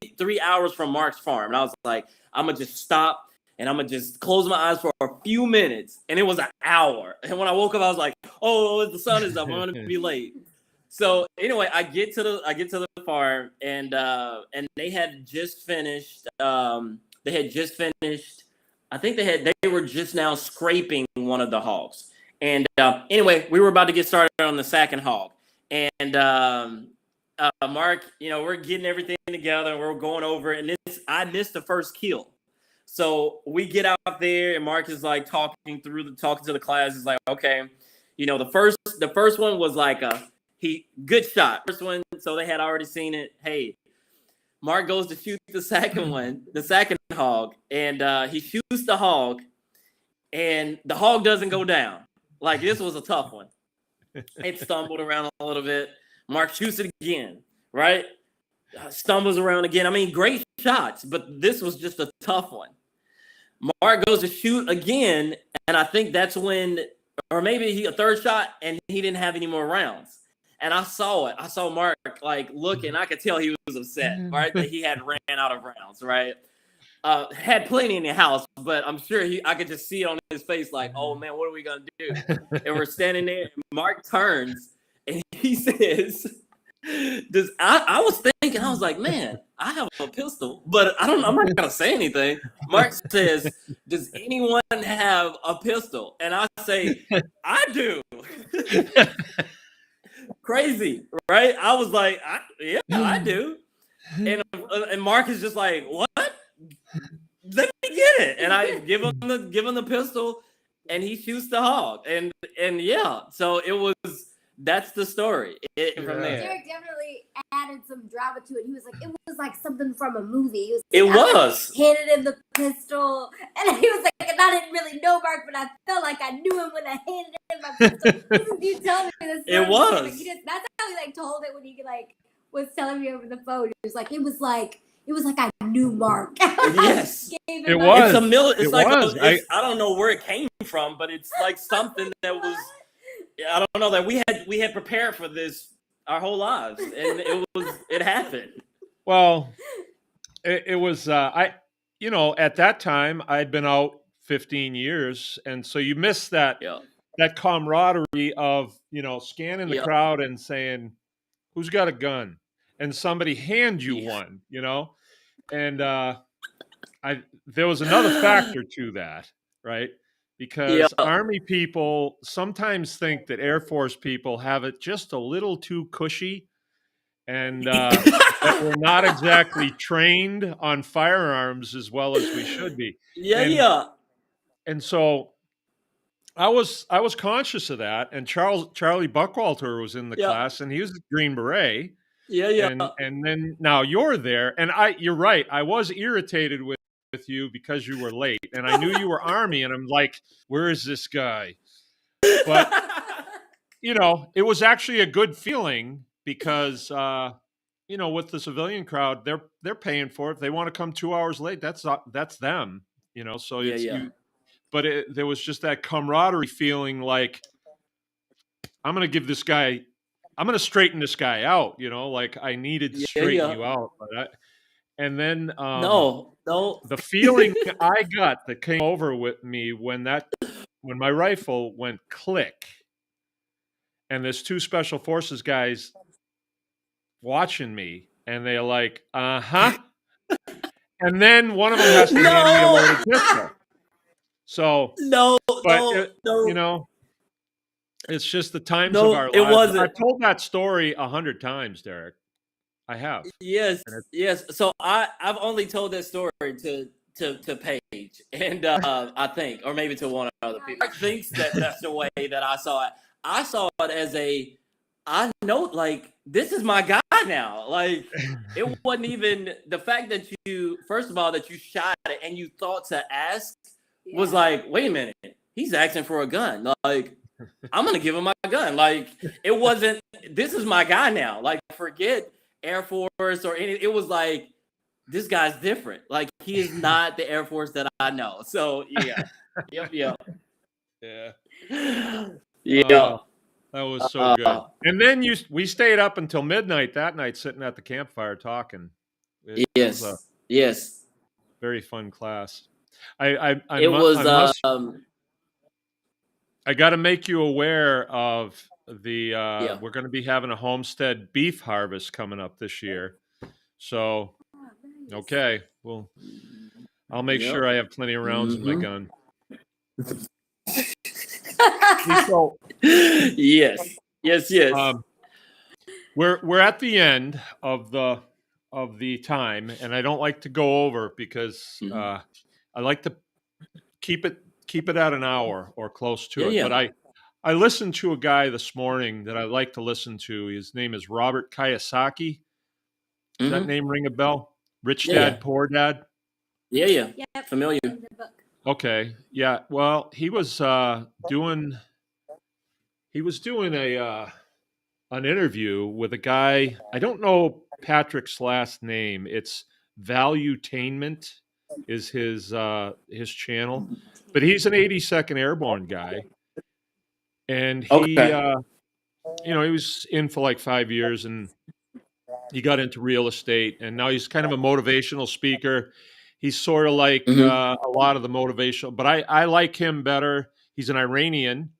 hours from Mark's farm. And I was like, I'm going to just stop and I'm going to just close my eyes for a few minutes. And it was an hour. And when I woke up, I was like, oh, the sun is up. I'm going to be late. So anyway, I get to the farm and they had just finished. I think they were just now scraping one of the hogs. And anyway, we were about to get started on the second hog. And Mark, we're getting everything together and we're going over it. And I missed the first kill. So we get out there and Mark is like talking to the class. He's like, okay, the first one was like good shot. First one, so they had already seen it. Hey, Mark goes to shoot the second hog, and he shoots the hog, and the hog doesn't go down. Like, this was a tough one. It stumbled around a little bit. Mark shoots it again, right? Stumbles around again. I mean, great shots, but this was just a tough one. Mark goes to shoot again, and I think that's when, or maybe a third shot, and he didn't have any more rounds. And I saw it. I saw Mark like looking. I could tell he was upset, right? That he had ran out of rounds, right? Had plenty in the house, but I'm sure I could just see it on his face, like, oh man, what are we gonna do? And we're standing there. And Mark turns and he says, I was thinking, I was like, man, I have a pistol, but I'm not gonna say anything. Mark says, does anyone have a pistol? And I say, I do. Crazy, right? I was like, yeah, I do. And Mark is just like, what? Let me get it. And I give him the pistol, and he shoots the hog. And yeah, so that's the story from there. Derrick definitely added some drama to it. He was like, it was like something from a movie. It was. Handed him the pistol, and he was like, and I didn't really know Mark, but I felt like I knew him when I handed him my pistol. You tell me this. It was. Like, that's how he like told it when he like was telling me over the phone. It was like I knew Mark. Yes, it was. I don't know where it came from, but it's like something that was. I don't know, that we had prepared for this our whole lives, and it happened. Well, it was at that time I'd been out 15 years, and so you miss that camaraderie of scanning the crowd and saying, who's got a gun, and somebody hand you one, and there was another factor to that, right? Because Army people sometimes think that Air Force people have it just a little too cushy, and that we're not exactly trained on firearms as well as we should be. And so I was conscious of that. And Charlie Buckwalter was in the class, and he was a Green Beret. And then now you're there, and you're right. I was irritated with you because you were late, and I knew you were Army, and I'm like, where is this guy? But it was actually a good feeling because with the civilian crowd, they're paying for it. They want to come 2 hours late. That's them, so but there was just that camaraderie feeling, like, I'm going to straighten this guy out, like I needed to straighten you out. But and then no. The feeling I got that came over with me when my rifle went click, and there's two Special Forces guys watching me, and they're like, and then one of them has to hand me a loaded pistol. So it's just the times of our lives. It wasn't. I've told that story 100 times, Derrick. I have. Yes. So I've only told that story to Paige, and I think, or maybe to one other people. Mark thinks that that's the way that I saw it. I saw it as I know, like, this is my guy now. Like, it wasn't even the fact that first of all, that you shot it and you thought to ask was like, wait a minute, he's asking for a gun. Like, I'm going to give him my gun. Like, it wasn't, this is my guy now. Like, forget Air Force or any, it was like, this guy's different. Like, he is not the Air Force that I know. So, yeah. Yep. Yeah. Yeah. That was so good. And then we stayed up until midnight that night, sitting at the campfire talking. It was a Yes. very fun class. I got to make you aware of the. We're going to be having a homestead beef harvest coming up this year. So, okay, well, I'll make sure I have plenty of rounds in my gun. Yes. We're at the end of the time, and I don't like to go over because I like to keep it at an hour or close to it. But I listened to a guy this morning that I like to listen to. His name is Robert Kiyosaki. Does that name ring a bell? Rich Dad, Poor Dad. Yeah. Familiar. Okay. Yeah. Well, he was doing an interview with a guy. I don't know Patrick's last name. It's Valuetainment is his channel, but he's an 82nd Airborne guy, and he he was in for like 5 years, and he got into real estate, and now he's kind of a motivational speaker. He's sort of like a lot of the motivational, but I like him better. He's an Iranian,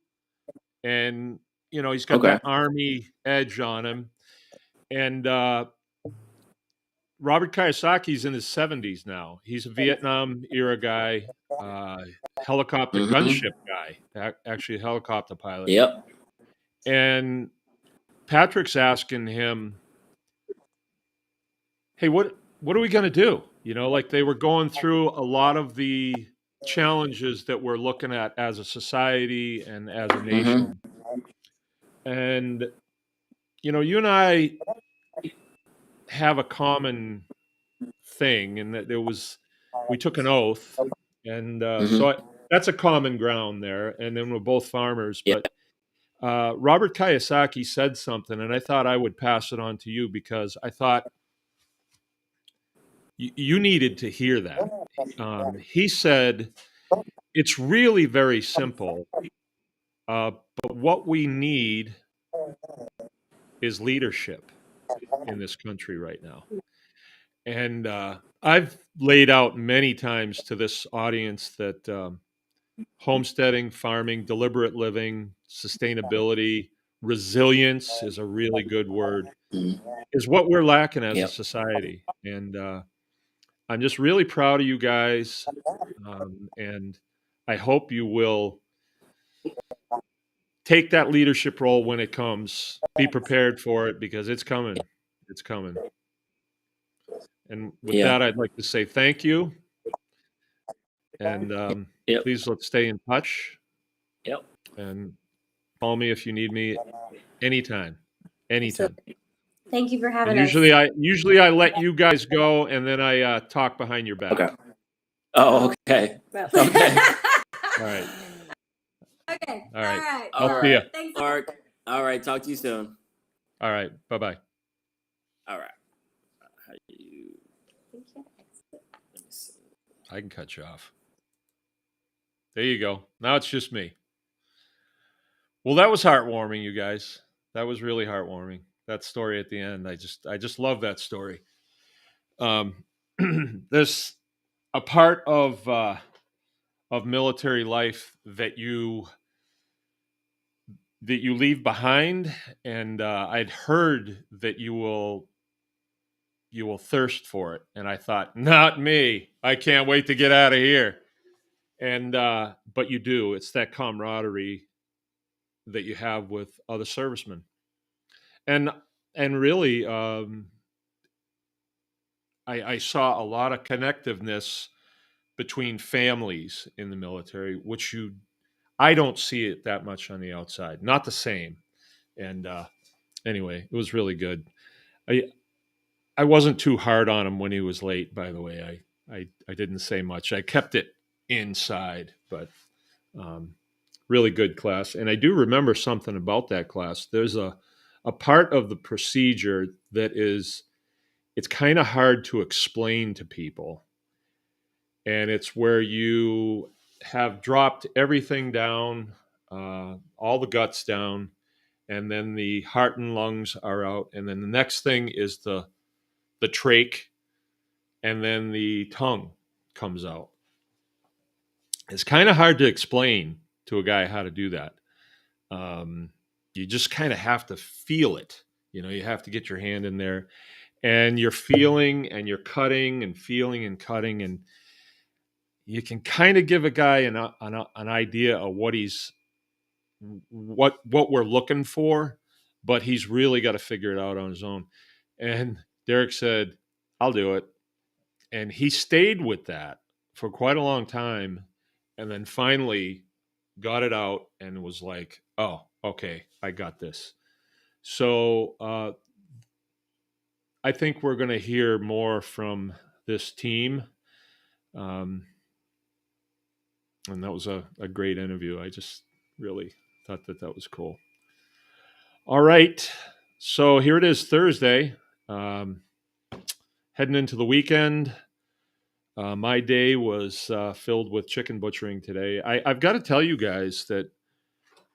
and he's got that army edge on him. And Robert Kiyosaki's in his 70s now. He's a Vietnam era guy, helicopter gunship guy, actually a helicopter pilot. Yep. And Patrick's asking him, hey, what are we going to do? Like they were going through a lot of the challenges that we're looking at as a society and as a nation. And, you and I have a common thing, and that we took an oath. And so that's a common ground there. And then we're both farmers. But Robert Kiyosaki said something, and I thought I would pass it on to you because I thought you needed to hear that. He said, it's really very simple, but what we need is leadership in this country right now. And I've laid out many times to this audience that homesteading, farming, deliberate living, sustainability, resilience is a really good word, is what we're lacking as a society. And I'm just really proud of you guys. And I hope you will take that leadership role when it comes. Be prepared for it because it's coming. It's coming. And with that, I'd like to say thank you. And please, let's stay in touch. Yep. And call me if you need me anytime. Anytime. Thank you for having us. Usually I let you guys go, and then I talk behind your back. Okay. Oh, okay. Okay. All right. Okay. All right. I'll see you. Thanks. All right. Talk to you soon. All right. Bye-bye. All right. I can cut you off. There you go. Now it's just me. Well, that was heartwarming, you guys. That was really heartwarming. That story at the end. I just love that story. There's a part of military life that you leave behind, and I'd heard that you will thirst for it, and I thought, not me. I can't wait to get out of here. And but you do. It's that camaraderie that you have with other servicemen, and really, I saw a lot of connectiveness between families in the military, which I don't see it that much on the outside. Not the same. And anyway, it was really good. I wasn't too hard on him when he was late, by the way. I didn't say much. I kept it inside, but really good class. And I do remember something about that class. There's a part of the procedure that it's kind of hard to explain to people. And it's where you have dropped everything down, all the guts down, and then the heart and lungs are out. And then the next thing is the trach, and then the tongue comes out. It's kind of hard to explain to a guy how to do that. You just kind of have to feel it. You have to get your hand in there, and you're feeling and you're cutting and feeling and cutting, and you can kind of give a guy an idea of what we're looking for, but he's really got to figure it out on his own. And Derrick said, "I'll do it." And he stayed with that for quite a long time, and then finally got it out and was like, "Oh, okay, I got this." So I think we're going to hear more from this team. And that was a great interview. I just really thought that was cool. All right. So here it is, Thursday. Heading into the weekend. My day was filled with chicken butchering today. I've got to tell you guys that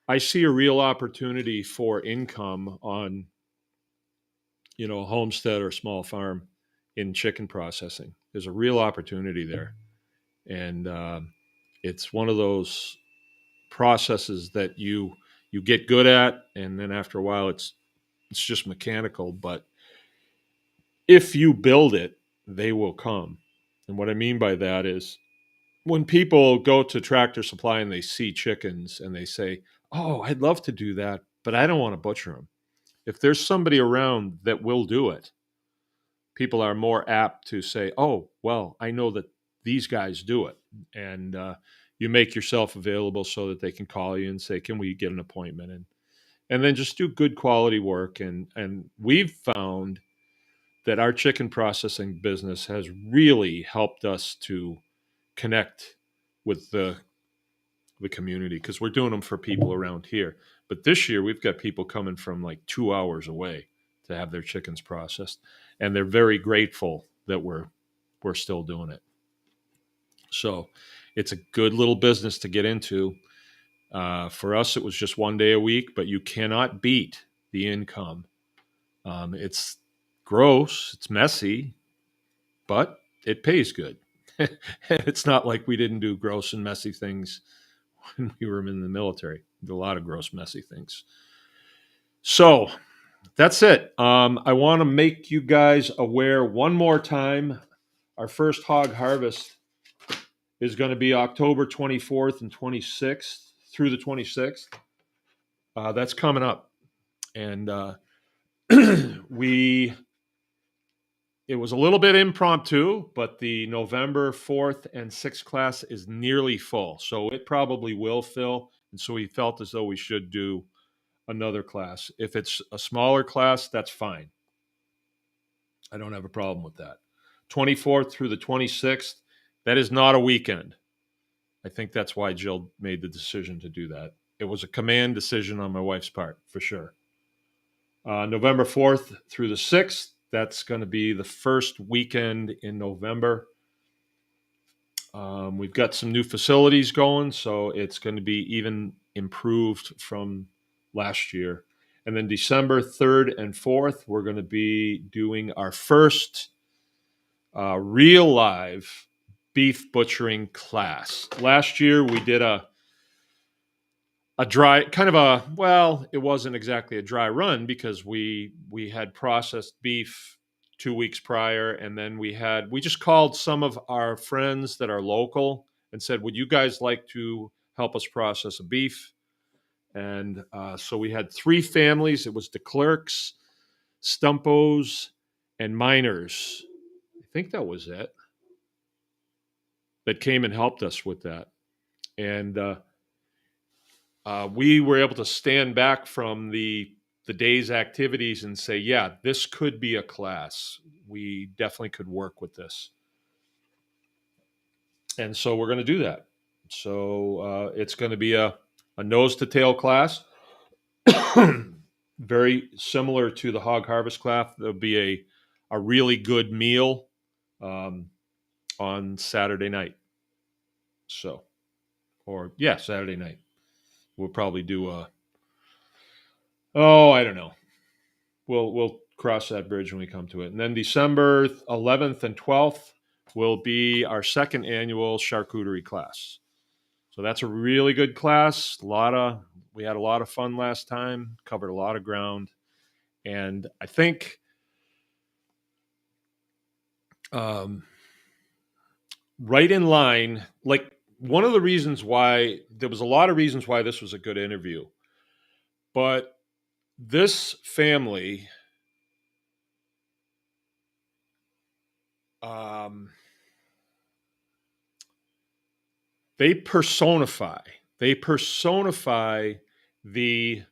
I see a real opportunity for income on, a homestead or small farm in chicken processing. There's a real opportunity there. And it's one of those processes that you get good at, and then after a while it's just mechanical. But if you build it, they will come. And what I mean by that is when people go to Tractor Supply and they see chickens and they say, "Oh, I'd love to do that, but I don't want to butcher them." If there's somebody around that will do it, people are more apt to say, "Oh, well, I know that these guys do it." And you make yourself available so that they can call you and say, "Can we get an appointment?" And then just do good quality work. And we've found that our chicken processing business has really helped us to connect with the community, because we're doing them for people around here. But this year we've got people coming from like 2 hours away to have their chickens processed, and they're very grateful that we're still doing it. So it's a good little business to get into. For us, it was just 1 day a week, but you cannot beat the income. It's gross, it's messy, but it pays good. It's not like we didn't do gross and messy things when we were in the military. We did a lot of gross, messy things. So that's it. I want to make you guys aware one more time. Our first hog harvest is going to be October 24th and 26th through the 26th. That's coming up. And it was a little bit impromptu, but the November 4th and 6th class is nearly full. So it probably will fill. And so we felt as though we should do another class. If it's a smaller class, that's fine. I don't have a problem with that. 24th through the 26th, that is not a weekend. I think that's why Jill made the decision to do that. It was a command decision on my wife's part, for sure. November 4th through the 6th, that's going to be the first weekend in November. We've got some new facilities going, so it's going to be even improved from last year. And then December 3rd and 4th, we're going to be doing our first real live beef butchering class. Last year, we did a dry, it wasn't exactly a dry run, because we had processed beef 2 weeks prior, and then we just called some of our friends that are local and said, "Would you guys like to help us process a beef?" And so we had 3 families. It was de Klerks, Stumpos, and Miners. I think that was it, that came and helped us with that. And we were able to stand back from the day's activities and say, yeah, this could be a class. We definitely could work with this. And so we're going to do that. So it's going to be a nose to tail class, very similar to the hog harvest class. There'll be a really good meal on Saturday night. So, Saturday night. We'll probably do I don't know. We'll cross that bridge when we come to it. And then December 11th and 12th will be our second annual charcuterie class. So that's a really good class. We had a lot of fun last time, covered a lot of ground. And I think right in line, like one of the reasons why, there was a lot of reasons why this was a good interview. But this family, they personify the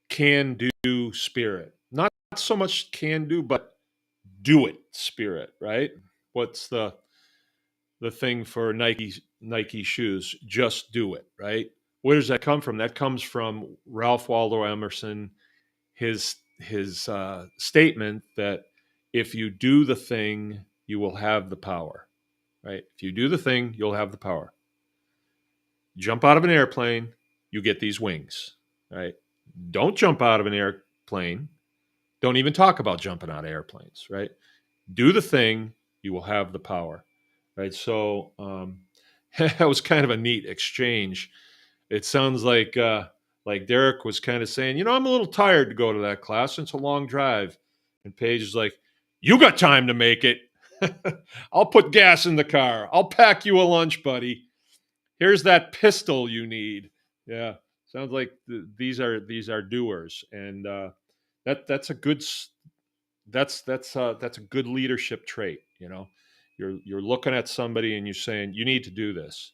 can-do spirit. Not so much can-do, but do it spirit, right? What's the thing for Nike shoes? Just do it, right? Where does that come from? That comes from Ralph Waldo Emerson, his statement that if you do the thing, you will have the power, right? If you do the thing, you'll have the power. Jump out of an airplane, you get these wings, right? Don't jump out of an airplane. Don't even talk about jumping out of airplanes, right? Do the thing, you will have the power, right? So that was kind of a neat exchange. It sounds like Derrick was kind of saying, I'm a little tired to go to that class. It's a long drive. And Paige is like, you got time to make it. I'll put gas in the car. I'll pack you a lunch, buddy. Here's that pistol you need. Yeah, sounds like these are doers, and that's a good leadership trait. You're looking at somebody and you're saying you need to do this.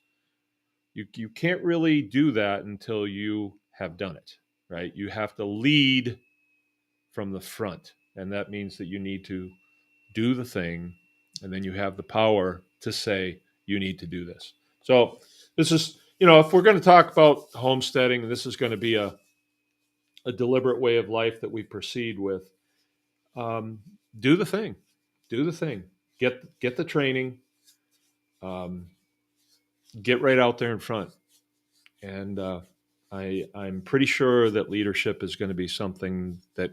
You can't really do that until you have done it, right? You have to lead from the front, and that means that you need to do the thing, and then you have the power to say you need to do this. So this is, if we're going to talk about homesteading, this is going to be a deliberate way of life that we proceed with. Do the thing, get the training, get right out there in front. And I'm pretty sure that leadership is going to be something that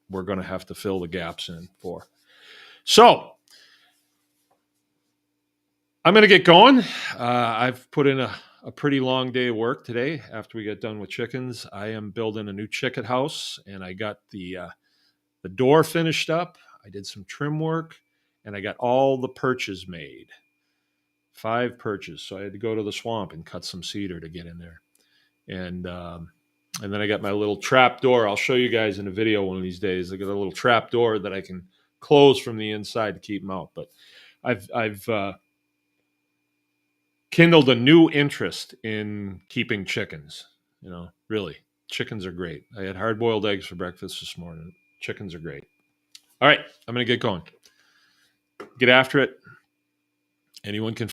we're going to have to fill the gaps in for. So I'm going to get going. I've put in a pretty long day of work today after we get done with chickens. I am building a new chicken house, and I got the door finished up. I did some trim work, and I got all the perches made. 5 perches. So I had to go to the swamp and cut some cedar to get in there. And then I got my little trap door. I'll show you guys in a video one of these days. I got a little trap door that I can close from the inside to keep them out. But I've kindled a new interest in keeping chickens. Really, chickens are great. I had hard-boiled eggs for breakfast this morning. Chickens are great. All right, I'm going to get going. Get after it. Anyone can